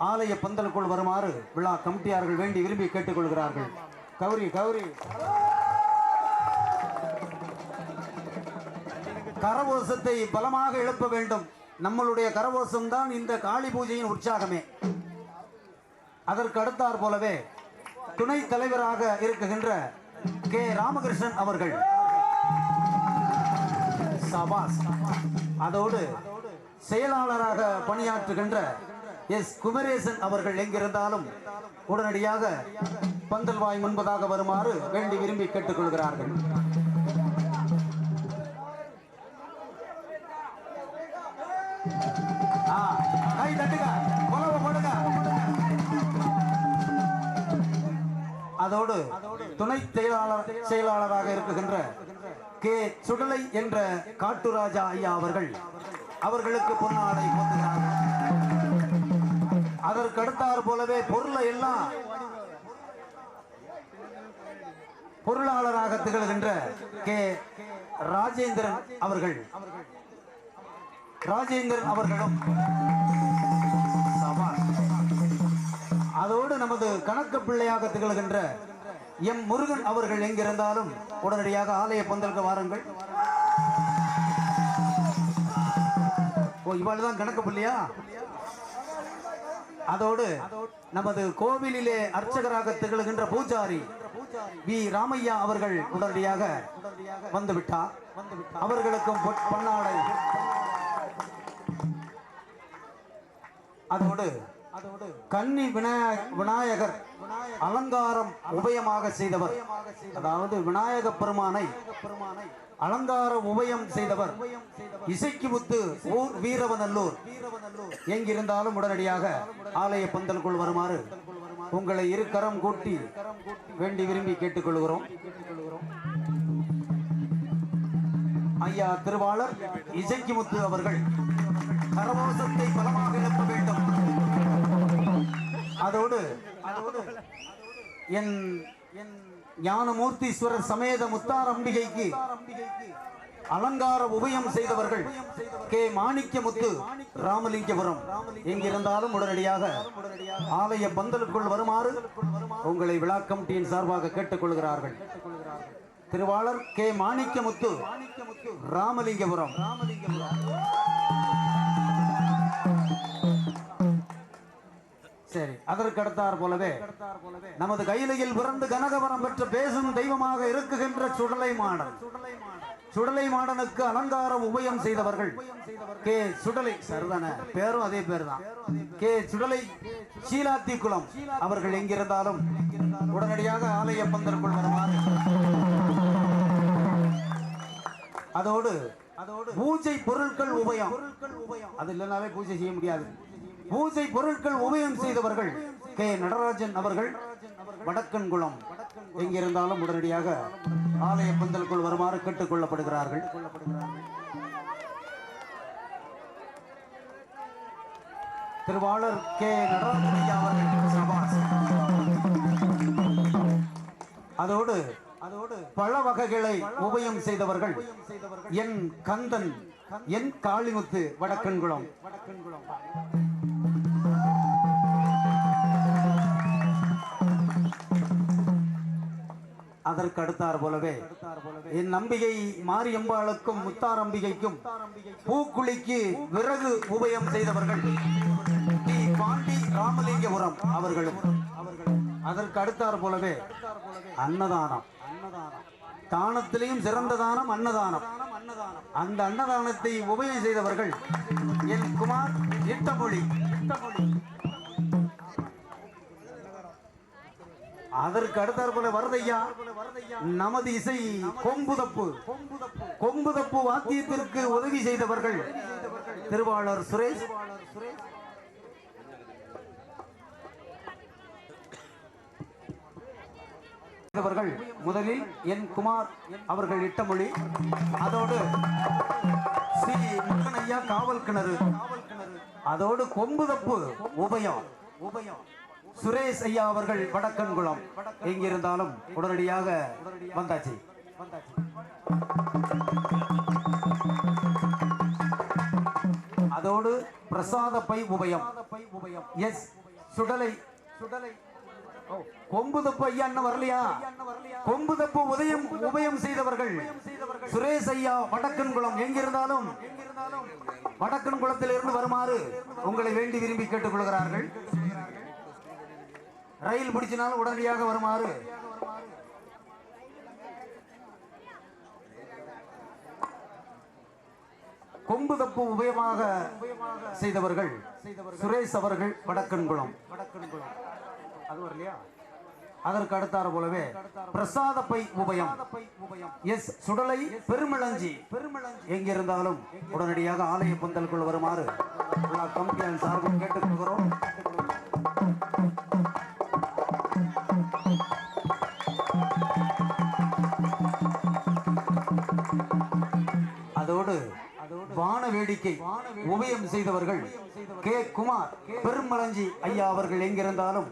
ஆலய பந்தலுக்குள் வருமாறு விழா கமிட்டியார்கள் வேண்டி விரும்பி கேட்டுக்கொள்கிறார்கள். கௌரி கௌரி கரகோஷத்தை பலமாக எழுப்ப வேண்டும். நம்மளுடைய கரகோஷம் தான் இந்த காளி பூஜையின் உற்சாகமே. அதற்கு அடுத்தாற் போலவே துணைத் தலைவராக இருக்குகின்ற கே ராமகிருஷ்ணன் அவர்கள் சபாஸ். அதோடு செயலாளராக பணியாற்றுகின்ற எஸ் குமரேசன் அவர்கள் எங்கிருந்தாலும் உடனடியாக பந்தல்வாய் முன்பதாக வருமாறு வேண்டி விரும்பி கேட்டுக்கொள்கிறார்கள். கை தட்டுங்க, உழவு போடுங்க. அதோடு துணை செயலாளராக இருக்குகின்ற கே சுடலை என்ற காட்டுராஜா ஐயா அவர்களுக்கு பொன்னாடை போட்டுகிறார்கள். அதற்கு அடுத்தாறு போலவே பொருளை எல்லாம் பொருளாளராக திகழ்கின்ற கே ராஜேந்திரன் அவர்களும் அதோடு நமது கணக்கு பிள்ளையாக திகழ்கின்ற எம் முருகன் அவர்கள் எங்கிருந்தாலும் உடனடியாக ஆலய பந்தலுக்கு வாருங்கள். இவாள் தான் கணக்கு பிள்ளையா? அதோடு நமது கோவிலிலே அர்ச்சகராக திகழ்கின்ற பூஜாரி வி ராமையா அவர்கள் உடனடியாக வந்துவிட்டார். அவர்களுக்கும் பொன்னாடை. அதோடு கன்னி விநாயகர் அலங்காரம் உபயமாக செய்தவர், அதாவது விநாயக பெருமானை அலங்கார உபயம் செய்தவர் இசைக்கு முத்து ஊர் வீரவநல்லூர் எங்கிருந்தாலும் உடனடியாக ஆலய பந்தலுக்குள் வருமாறு உங்களை இரு கரம் கூட்டி வேண்டி விரும்பி கேட்டுக்கொள்கிறோம். ஐயா திருவாளர் இசைக்கு முத்து அவர்கள் கரகோஷத்தை பலமாக எழுப்ப வேண்டும். அதோடு என் ஞானமூர்த்தீஸ்வரர் சமேத முத்தார் அம்பிகைக்கு அலங்கார உபயம் செய்தவர்கள் கே மாணிக்கமுத்து ராமலிங்கபுரம் எங்கிருந்தாலும் உடனடியாக ஆலய பந்தலுக்குள் வருமாறு உங்களை விழா கமிட்டியின் சார்பாக கேட்டுக்கொள்கிறார்கள். திருவாளர் கே மாணிக்கமுத்து ராமலிங்கபுரம். சரி, அதற்கு அடுத்தார் போலவே நமது கையிலையில் பிறந்து கனகவரம் பெற்ற பேசும் தெய்வமாக இருக்குகின்ற சுடலை மாடனுக்கு அலங்கார உபயம் செய்தவர்கள் கே சுடலை சரதன பேரும் அதே பேர் தான் கே சுடலை சீலாத்தி குளம் அவர்கள் எங்கிருந்தாலும் உடனடியாக ஆலய பந்தலுக்குள் வருமாறு. அதோடு பூஜை பொருட்கள் உபயம், அது இல்லைனாவே பூஜை செய்ய முடியாது. பூஜை பொருட்கள் உபயம் செய்தவர்கள் கே நடராஜன் அவர்கள் வடக்கன்குளம் எங்கிருந்தாலும் உடனடியாக ஆலய பந்தலுக்குள் வருமாறு கேட்டுக் கொள்ளப்படுகிறார்கள். திருவாளர் கே நடராஜன் அவர்கள் சபாஸ். அதோடு பல வகைகளை உபயம் செய்தவர்கள் என் கந்தன் என் காளிமுத்து வடக்கன்குளம். அதற்கு அடுத்தார் போலவே என் நம்பிகை மாரியம்பாளுக்கும் முத்தார் அம்பிகைக்கும் பூக்குழிக்கு விறகு உபயம் செய்தவர்கள் பாண்டி ராமலிங்கபுரம் அவர்களும். அதற்கு அடுத்தார் போலவே அன்னதானம், தானத்திலையும் சிறந்த தானம் அன்னதானம். அந்த அன்னதானத்தை உபயம் செய்தவர்கள் என் குமார் இட்டமொழி. அதற்கு அடுத்தார் போல வரதையா நமது இசை கொம்புதப்பு வாத்தியத்திற்கு உதவி செய்தவர்கள் திருவாளர் சுரேஷ். முதலில் என் குமார் அவர்கள் இட்டமொழி. அதோடு ஸ்ரீ முருகனையா காவல் கிணறு. அதோடு கொம்புதப்பு உபயம் சுரேஷ் ஐயா அவர்கள் வடக்கன்குளம் எங்கிருந்தாலும் உடனடியாக வந்தாச்சு. அதோடு பிரசாத பை உபயம் எஸ் சுடலை கொம்பு தப்பு ஐயா அண்ணன் வரலையா? கொம்பு தப்பு உபயம் செய்தவர்கள் சுரேஷ் ஐயா வடக்கன்குளம் எங்கிருந்தாலும் வடக்கன்குளத்தில் இருந்து வருமாறு உங்களை வேண்டி விரும்பி கேட்டுக் கொள்கிறார்கள். ரயில் பிடிச்சினாலும் உடனடியாக வருமாறு கொம்பு தப்பு உபயமாக செய்தவர்கள் சுரேஷ் அவர்கள் வடக்கன்குளம். அது வரலையா? அதற்கு அடுத்தார போலவே பிரசாத பை உபயம் எஸ் சுடலை பெருமிளஞ்சி எங்கிருந்தாலும் உடனடியாக ஆலய பந்தலுக்குள் வருமாறு கமிட்டியின் சார்பில் கேட்டுக்கொள்கிறோம். அதோடு வான வேடிக்கை உபயம் செய்தவர்கள் கே குமார் பெருமலஞ்சி ஐயா அவர்கள் எங்கிருந்தாலும்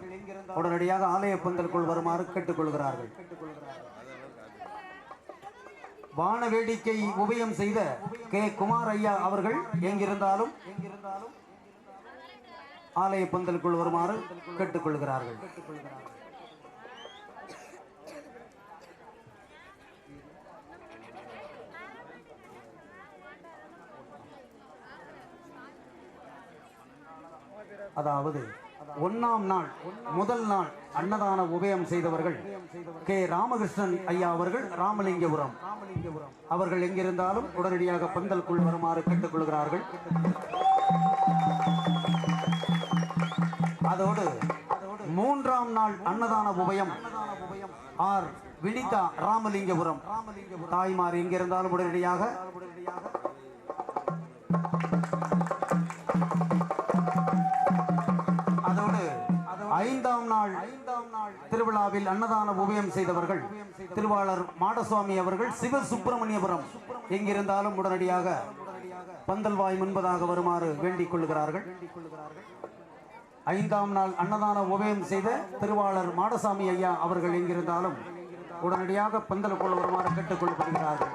உடனடியாக ஆலய பந்தலுக்குள் வருமாறு கேட்டுக்கொள்கிறார்கள். வான வேடிக்கை உபயம் செய்த கே குமார் ஐயா அவர்கள் எங்கிருந்தாலும் ஆலய பந்தலுக்குள் வருமாறு கேட்டுக்கொள்கிறார்கள். அதாவது ஒன்னாம் நாள் முதல் நாள் அன்னதான உபயம் செய்தவர்கள் கே ராமகிருஷ்ணன் ஐயா அவர்கள் ராமலிங்கபுரம் அவர்கள் எங்கிருந்தாலும் உடனடியாக பந்தலுக்குள் வருமாறு கேட்டுக்கொள்கிறார்கள். அதோடு மூன்றாம் நாள் அன்னதான உபயம் ஆர் வினிதா ராமலிங்கபுரம் தாய்மார் எங்கிருந்தாலும் உடனடியாக ஐந்தாம் நாள் திருவிழாவில் அன்னதான உபயம் செய்தவர்கள் திருவாளர் மாடசுவாமி அவர்கள் சிவசுப்பிரமணியபுரம் எங்கிருந்தாலும் உடனடியாக பந்தல்வாய் முன்பதாக வருமாறு வேண்டிக் கொள்கிறார்கள். ஐந்தாம் நாள் அன்னதான உபயம் செய்த திருவாளர் மாடசாமி ஐயா அவர்கள் எங்கிருந்தாலும் உடனடியாக பந்தலுக்குள் வருமாறு கேட்டுக் கொள்ளப்படுகிறார்கள்.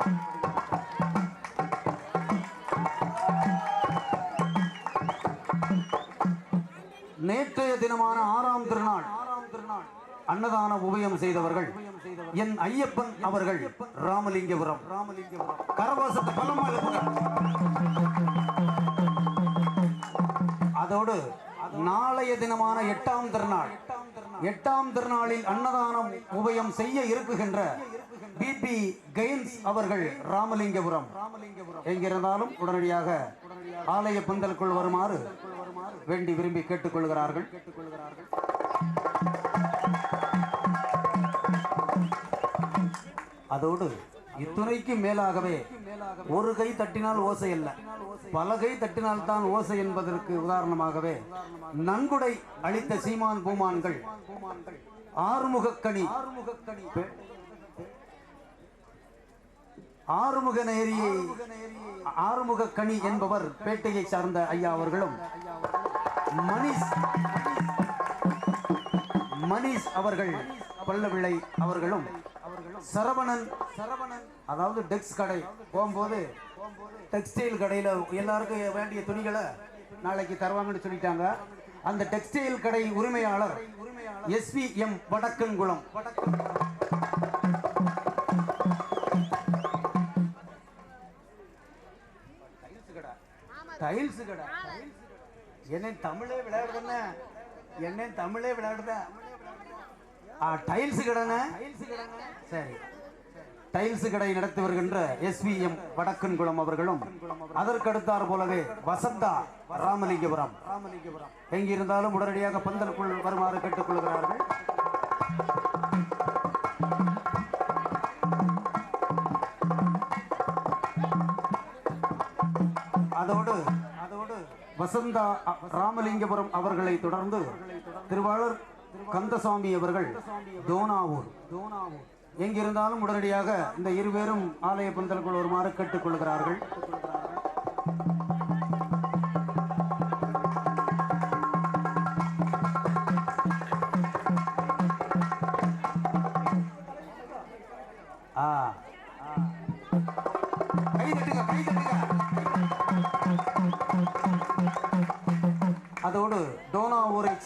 நேற்றைய தினமான 6ஆம் திருநாள் அன்னதான உபயம் செய்தவர்கள் என் ஐயப்பன் அவர்கள் ராமலிங்கபுரம் கரவாசத்து பள்ளமாக. அதோடு நாளைய தினமான 8ஆம் திருநாள் 8ஆம் திருநாளில் அன்னதானம் உபயம் செய்ய இருக்குகின்ற பிபி கெயின்ஸ் அவர்கள் ராமலிங்கபுரம் எங்கிருந்தாலும் உடனடியாக ஆலய பந்தலுக்குள் வருமாறு வேண்டி விரும்பி கேட்டுக்கொள்கிறார்கள். அதோடு இத்துணைக்கு மேலாகவே ஒரு கை தட்டினால் ஓசை அல்ல, பல கை தட்டினால் தான் ஓசை என்பதற்கு உதாரணமாகவே நன்கொடை அளித்த சீமான் பூமான்கள் ஆறுமுகக்கணி ஆறுமுகக்கணி என்பவர் பேட்டையை சார்ந்த ஐயா அவர்களும் மணிஷ் அவர்கள் பல்லவிளை அவர்களும் சரவணன் அதாவது டெக்ஸ் கடை போகும்போது டெக்ஸ்டைல் கடையில் எல்லாருக்கும் வேண்டிய துணிகளை நாளைக்கு தருவாங்கன்னு சொல்லிட்டாங்க. அந்த டெக்ஸ்டைல் கடை உரிமையாளர் SVM வடக்கன்குளம் டைல்ஸ் கடை என்ன தமிழே விளையாடுதுன்னு என்ன தமிழே விளையாடுத டைல்ஸ் கடைன்னு சரி டைல்ஸ் கடை நடத்தி வருகின்ற SVM வடக்கன்குளம் அவர்களும் அதற்கடுத்தார் போலவே வசந்தா ராமலிங்கபுரம் எங்கிருந்தாலும் உடனடியாக பந்தலுக்குள் வருமாறு கேட்டுக்கொள்கிறார்கள். அதோடு வசந்தா ராமலிங்கபுரம் அவர்களை தொடர்ந்து திருவாளர் கந்தசாமி அவர்கள் தோனாவூர் எங்கிருந்தாலும் உடனடியாக இந்த இருவேரும் ஆலய பந்தலுக்குள் வருமாறு கேட்டுக்கொள்கிறார்கள்.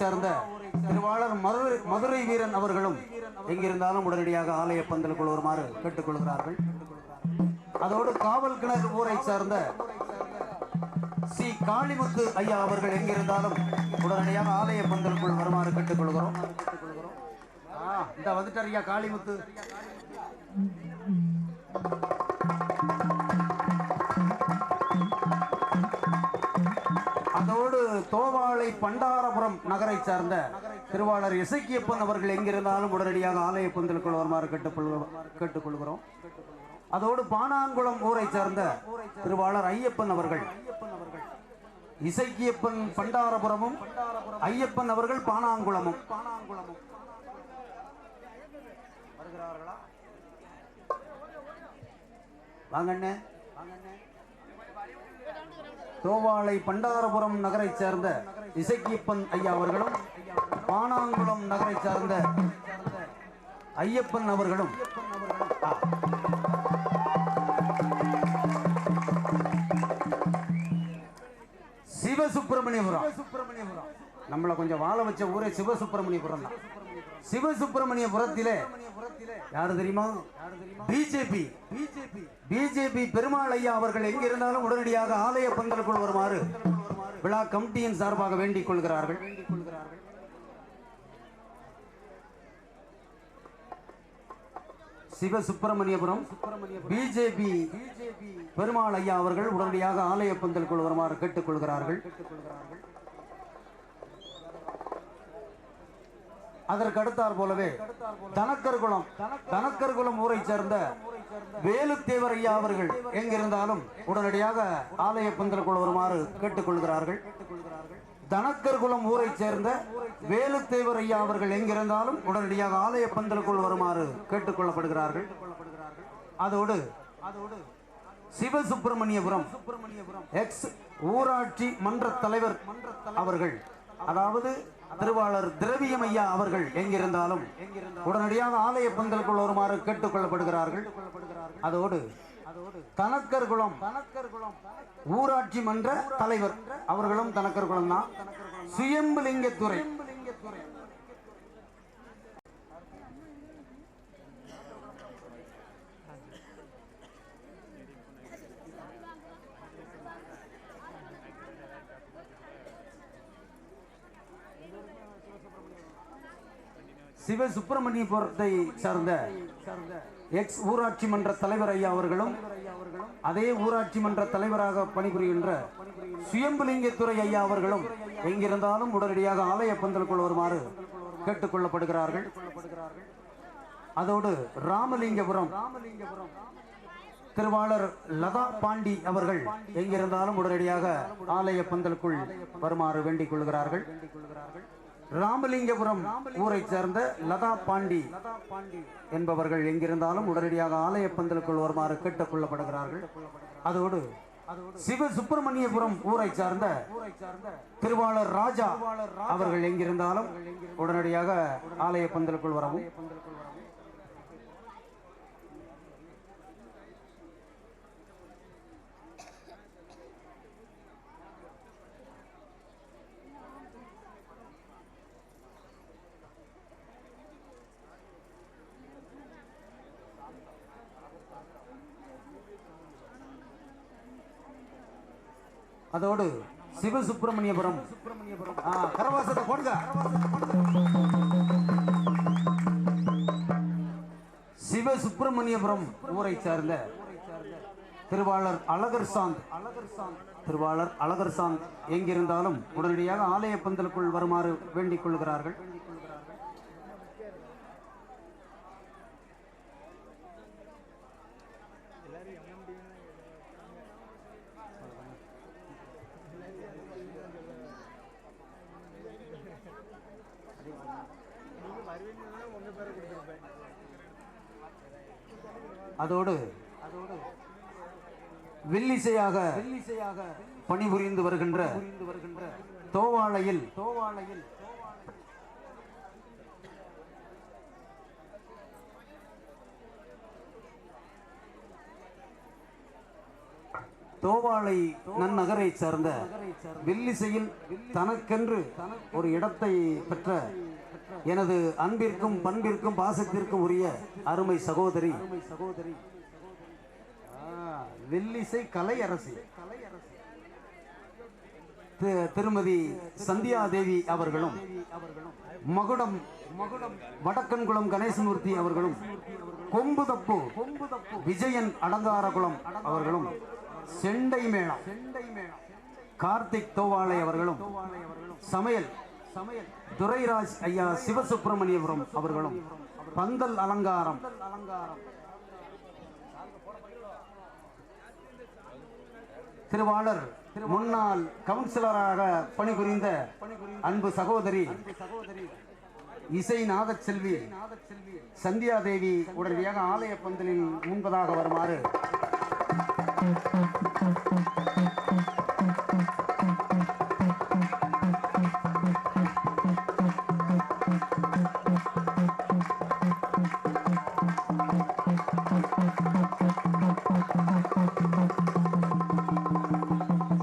சேர்ந்த திருவாளர் மதுரை வீரன் அவர்களும் எங்கிருந்தாலும் உடனடியாக ஆலய பந்தலுக்குள் வருமாறு கேட்டுக்கொள்கிறார்கள். அதோடு காவல் கிணறு ஊரை சேர்ந்த சி காளிமுத்து ஐயா அவர்கள் எங்கிருந்தாலும் உடனடியாக ஆலய பந்தலுக்குள் வருமாறு கேட்டுக்கொள்கிறோம். இந்த வந்துட்டார் ஐயா காளிமுத்து. அதோடு தோவாளை பண்டாரபுரம் நகரை சார்ந்த திருவாளர் இசக்கியப்பன் அவர்கள் எங்கிருந்தாலும் உடனடியாக ஆலய பந்தலுக்குள் வருமாறு கேட்டுக்கொள்கிறோம். அதோடு பானாங்குளம் ஊரை சேர்ந்த திருவாளர் ஐயப்பன் அவர்கள், இசக்கியப்பன் பண்டாரபுரமும் ஐயப்பன் அவர்கள் பானாங்குளமும் வருகிறார்களா? வாங்கண்ணே. தோவாளை பண்டாரபுரம் நகரை சேர்ந்த இசக்கியப்பன் ஐயா அவர்களும் பானாங்குளம் நகரை சார்ந்த ஐயப்பன் அவர்களும் சிவசுப்பிரமணியபுரம். நம்மளை கொஞ்சம் வாழ வச்ச ஊரே சிவசுப்பிரமணியபுரம் தான். சிவசுப்பிரமணியபுரத்திலே யாரு தெரியுமா? பிஜேபி பெருமாள் ஐயா அவர்கள் எங்கிருந்தாலும் உடனடியாக ஆலய பந்தலுக்குள் வருமாறு விழா கமிட்டியின் சார்பாக வேண்டிக் கொள்கிறார்கள். சிவசுப்பிரமணியபுரம் பிஜேபி பெருமாள் ஐயா அவர்கள் உடனடியாக ஆலய பந்தலுக்குள் வருமாறு கேட்டுக்கொள்கிறார்கள். அதற்கு அடுத்தார் போலவே தனக்கர்குளம் ஊரை சேர்ந்த வேலுத்தேவர் ஐயா அவர்கள் எங்கிருந்தாலும் உடனடியாக ஆலய பந்தலுக்குள் வருமாறு கேட்டுக்கொள்கிறார்கள். தனக்கர்குளம் ஊரை சேர்ந்த வேலுத்தேவர் ஐயா அவர்கள் எங்கிருந்தாலும் உடனடியாக ஆலய பந்தலுக்குள் வருமாறு கேட்டுக்கொள்ளப்படுகிறார்கள். அதோடு சிவசுப்பிரமணியபுரம் எக்ஸ் ஊராட்சி மன்ற தலைவர் அவர்கள், அதாவது திருவாளர் திரவியம் ஐயா அவர்கள் எங்கிருந்தாலும் உடனடியாக ஆலய பந்தலுக்குள் வருமாறு கேட்டுக்கொள்ளப்படுகிறார்கள். அதோடு தனக்கர்குளம் ஊராட்சி மன்ற தலைவர் அவர்களும் தனக்கர்குளம் தான். சுயம்புலிங்கத்துறை சிவசுப்பிரமணியபுரத்தை சார்ந்த எக்ஸ் ஊராட்சி மன்ற தலைவர் ஐயா அவர்களும் அதே ஊராட்சி மன்ற தலைவராக பணிபுரிகின்ற சுயம்புலிங்கத்துறை ஐயா அவர்களும் எங்கிருந்தாலும் உடனடியாக ஆலய பந்தலுக்குள் வருமாறு கேட்டுக்கொள்ளப்படுகிறார்கள். அதோடு ராமலிங்கபுரம் திருவாளர் லதா பாண்டி அவர்கள் எங்கிருந்தாலும் உடனடியாக ஆலய பந்தலுக்குள் வருமாறு வேண்டிக் கொள்கிறார்கள். ராமலிங்கபுரம் ஊரை சேர்ந்த லதா பாண்டி என்பவர்கள் எங்கிருந்தாலும் உடனடியாக ஆலய பந்தலுக்குள் வருமாறு கேட்டுக்கொள்ளப்படுகிறார்கள். அதோடு சிவசுப்பிரமணியபுரம் ஊரை சார்ந்த திருவாளர் ராஜா அவர்கள் எங்கிருந்தாலும் உடனடியாக ஆலய பந்தலுக்குள் வரவும். அதோடு சிவசுப்பிரமணியபுரம் கரவாசத்தை போடுங்க. சிவசுப்பிரமணியபுரம் ஊரை சேர்ந்த திருவாளர் அழகர் சாந்த் எங்கிருந்தாலும் உடனடியாக ஆலய பந்தலுக்குள் வருமாறு வேண்டிக் கொள்கிறார்கள். அதோடு வில்லிசையாக பணிபுரிந்து வருகின்ற தோவாளையில் தோவாளை நன்னகரை சேர்ந்த வில்லிசையில் தனக்கென்று ஒரு இடத்தை பெற்ற எனது அன்பிற்கும் பண்பிற்கும் பாசத்திற்கும் உரிய அருமை சகோதரி வில்லிசை கலை அரசி திருமதி சந்தியா தேவி அவர்களும் மகுடம் வடக்கன்குளம் கணேசமூர்த்தி அவர்களும் கொம்புதப்பு விஜயன் அலங்காரகுளம் அவர்களும் செண்டை மேளம் கார்த்திக் தோவாளை அவர்களும் சமையல் துரைராஜ் ஐயா சிவசுப்பிரமணியபுரம் அவர்களும் பந்தல் அலங்காரம் திருவாளர் முன்னாள் கவுன்சிலராக பணிபுரிந்த அன்பு சகோதரி இசை நாதச்செல்வி சந்தியா தேவி உடனடியாக ஆலய பந்தலில் முன்பதாக வருமாறு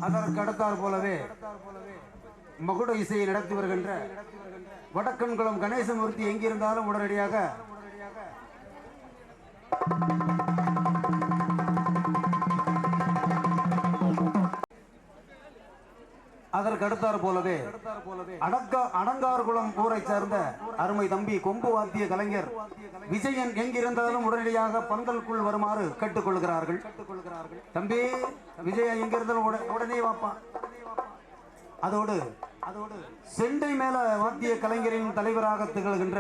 அதற்கு அடுத்தார் போலவே மகுட இசையை நடத்தி வருகின்ற வடக்கன்குளம் கணேசமூர்த்தி எங்கிருந்தாலும் உடனடியாக அதற்கு அடுத்தார் போலவே அடங்கார்குளம் ஊரை சேர்ந்த அருமை தம்பி கொம்பு வாத்திய கலைஞர் விஜயன் எங்கிருந்தாலும் உடனடியாக பந்தலுக்குள் வருமாறு கேட்டுக்கொள்கிறார்கள். தம்பி விஜயன் எங்கிருந்தாலும் உடனே வாப்பான். அதோடு செண்டை மேல வாத்திய கலைஞரின் தலைவராக திகழ்கின்ற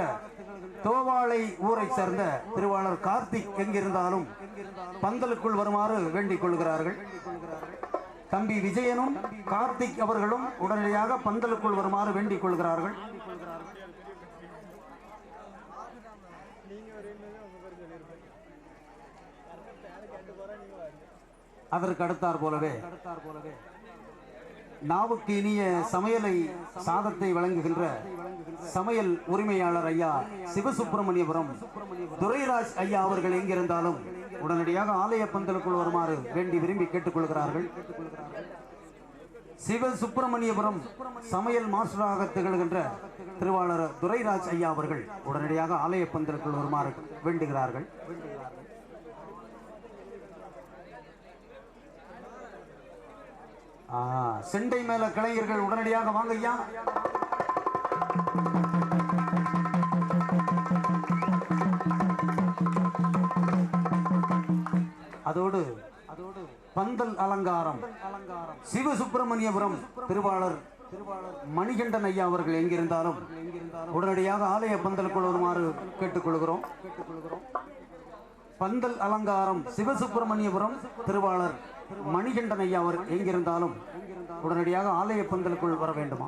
தோவாளை ஊரை சேர்ந்த திருவாளர் கார்த்திக் எங்கிருந்தாலும் பந்தலுக்குள் வருமாறு வேண்டிக் கொள்கிறார்கள். தம்பி விஜயனும் கார்த்திக் அவர்களும் உடனடியாக பந்தலுக்குள் வருமாறு வேண்டிக் கொள்கிறார்கள். அதற்கு அடுத்தார் போலவே நாவுக்கு இனிய சமையலை சாதத்தை வழங்குகின்ற சமையல் உரிமையாளர் ஐயா சிவசுப்பிரமணியபுரம் துரைராஜ் ஐயா அவர்கள் எங்கிருந்தாலும் உடனடியாக ஆலய பந்தலுக்குள் வருமாறு வேண்டி விரும்பி கேட்டுக்கொள்கிறார்கள். சிவசுப்பிரமணியபுரம் சமையல் மாஸ்டராக திகழ்கின்ற திருவாளர் துரைராஜ் ஐயா அவர்கள் உடனடியாக ஆலய பந்தலுக்குள் வருமாறு வேண்டுகிறார்கள். செண்டை மேல கலைஞர்கள் உடனடியாக வாங்க ஐயா. அதோடு பந்தல் அலங்காரம் சிவசுப்பிரமணியபுரம் திருவாளர் மணிகண்டன் ஐயா அவர்கள் எங்கிருந்தாலும் உடனடியாக ஆலய பந்தலுக்குள் வருமாறு கேட்டுக்கொள்கிறோம். பந்தல் அலங்காரம் சிவசுப்பிரமணியபுரம் திருவாளர் மணிகண்டன் ஐயா அவர் எங்கிருந்தாலும் உடனடியாக ஆலய பந்தலுக்குள் வர வேண்டுமா?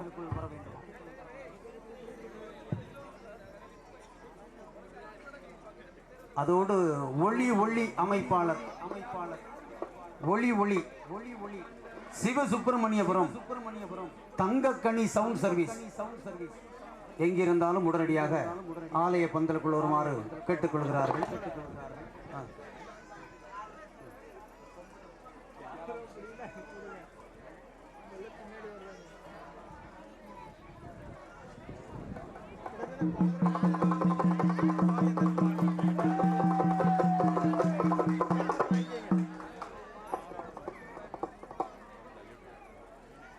அதோடு ஒளி அமைப்பாளர் ஒளி சிவசுப்பிரமணியபுரம் தங்கக்கனி சவுண்ட் சர்வீஸ் எங்கிருந்தாலும் உடனடியாக ஆலய பந்தலுக்குள் வருமாறு கேட்டுக்கொள்கிறார்கள்.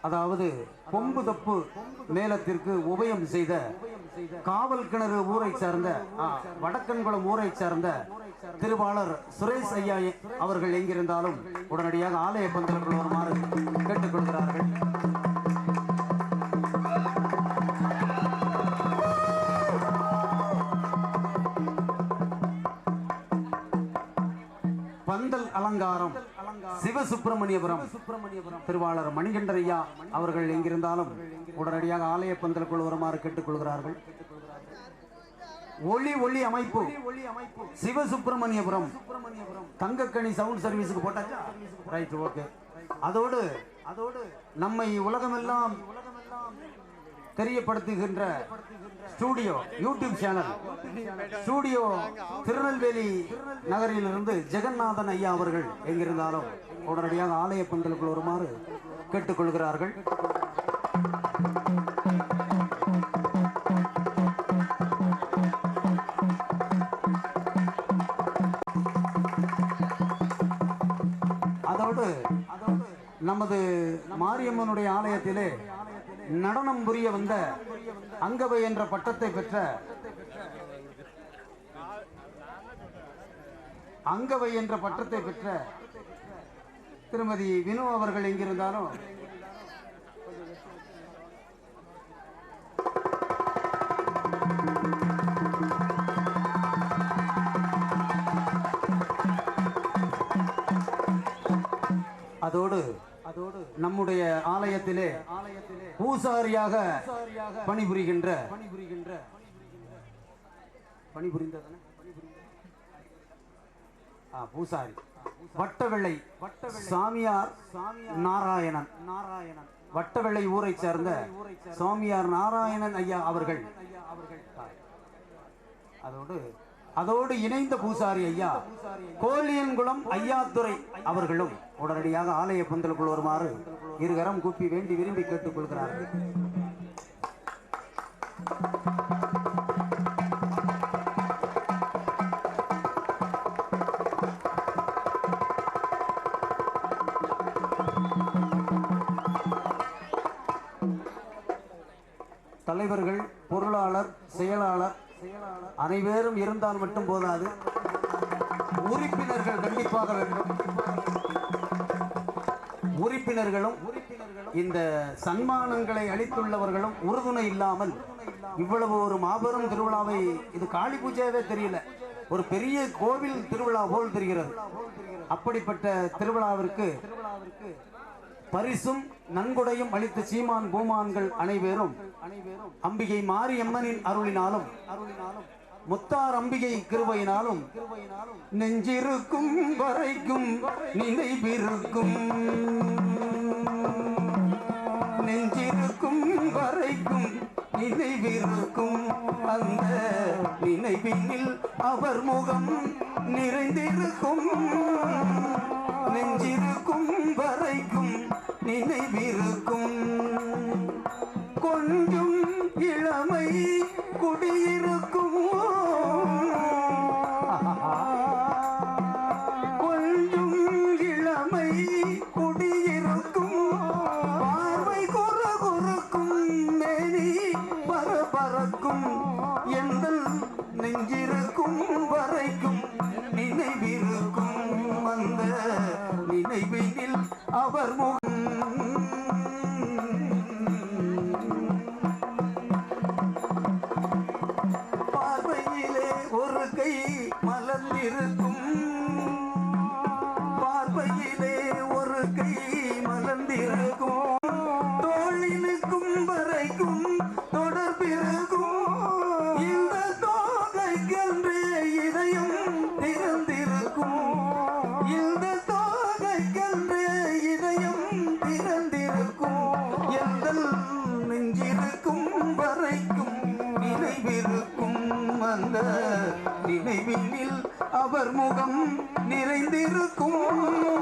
அதாவது கொம்பு தப்பு மேளத்திற்கு உபயம் செய்த காவல் கிணறு ஊரை சேர்ந்த வடக்கன்குளம் ஊரை சேர்ந்த திருவாளர் சுரேஷ் ஐயா அவர்கள் எங்கிருந்தாலும் உடனடியாக ஆலய பந்தலுக்குள் வருமாறு கேட்டுக்கொள்கிறார்கள். பந்தல் அலங்காரம் சிவசுப்பிரமணியபுரம் திருவாளர் மணிகண்டன் ஐயா அவர்கள் எங்கிருந்தாலும் உடனடியாக ஆலய பந்தலுக்குள் வருமாறு கேட்டுக்கொள்கிறார்கள். ஒளி அமைப்பு சிவசுப்பிரமணியபுரம் தங்கக்கனி சவுண்ட் சர்வீஸுக்கு போட்டாச்சா? Right, okay. அதோடு நம்மை உலகமெல்லாம் தெரியப்படுத்துகின்ற studio YouTube channel studio Tirunelveli நகரிலிருந்து ஜெகநாதன் ஐயா அவர்கள் எங்கிருந்தாலும் உடனடியாக ஆலய பந்தலுக்குள் வருமாறு கேட்டுக்கொள்கிறார்கள். அதோடு நமது மாரியம்மனுடைய ஆலயத்திலே நடனம் புரிய வந்த அங்கவை என்ற பட்டத்தை பெற்ற திருமதி வினு அவர்கள் எங்கிருந்தாலும் அதோடு நம்முடைய ஆலயத்திலே பூசாரியாக பணிபுரிகின்ற பூசாரி வட்டவெள்ளை சாமியார் நாராயணன் வட்டவெள்ளை ஊரை சேர்ந்த சாமியார் நாராயணன் ஐயா அவர்கள், அதோடு இணைந்த பூசாரி ஐயா கோலியன்குளம் ஐயாத்துரை அவர்களும் உடனடியாக ஆலய பந்தலுக்குள் வருமாறு இருகரம் கூப்பி வேண்டி விரும்பி கேட்டுக் கொள்கிறார்கள். தலைவர்கள், பொருளாளர், செயலாளர் அனைவரும் இருந்தால் மட்டும் போதாது, உறுப்பினர்கள் கண்டிப்பாக வேண்டும். உறுப்பினர்களும் இந்த சன்மானங்களை அளித்துள்ளவர்களும் உறுதுணை இல்லாமல் இவ்வளவு ஒரு மாபெரும் திருவிழாவை, இது காளி பூஜையாவே தெரியல, ஒரு பெரிய கோவில் திருவிழா போல் தெரிகிறது. அப்படிப்பட்ட திருவிழாவிற்கு பரிசும் நன்கொடையும் அளித்த சீமான் பூமான்கள் அனைவரும் அம்பிகை மாரியம்மனின் அருளினாலும் முத்தார் அம்பிகை கிருபையினாலும் நெஞ்சிருக்கும் வரைக்கும் நினைவிருக்கும், நெஞ்சிருக்கும் வரைக்கும் நினைவிருக்கும், அந்த நினைவினில் அவர் முகம் நிறைந்திருக்கும், நெஞ்சிருக்கும் வரைக்கும் நினைவிருக்கும். கொஞ்சம் இளமை குடியிருக்கும், கொஞ்சம் இளமை குடியிருக்கும், பார்வை குறுகுறுக்கும், மேனி பரபரக்கும், எங்கள் நெஞ்சிருக்கும் வரைக்கும் நினைவிருக்கும், அந்த நினைவினில் அவர் முகம் பார்வையிலே ஒரு கை மலர்ந்திருக்கும், பார்வையிலே ஒரு கை மலர்ந்திருக்கும், தோளினுக்கும் வரைக்கும் தொடர்பிருக்கும், இந்த தோகைக்கென்று இதயம் திறந்திருக்கும், இந்த தோகைக்கென்று இதயம் திறந்திருக்கும், எங்கள் நெஞ்சிருக்கும் வரைக்கும் நினைவிருக்கும், அந்த நினைவினில் அவர் முகம் நிறைந்திருக்கும்.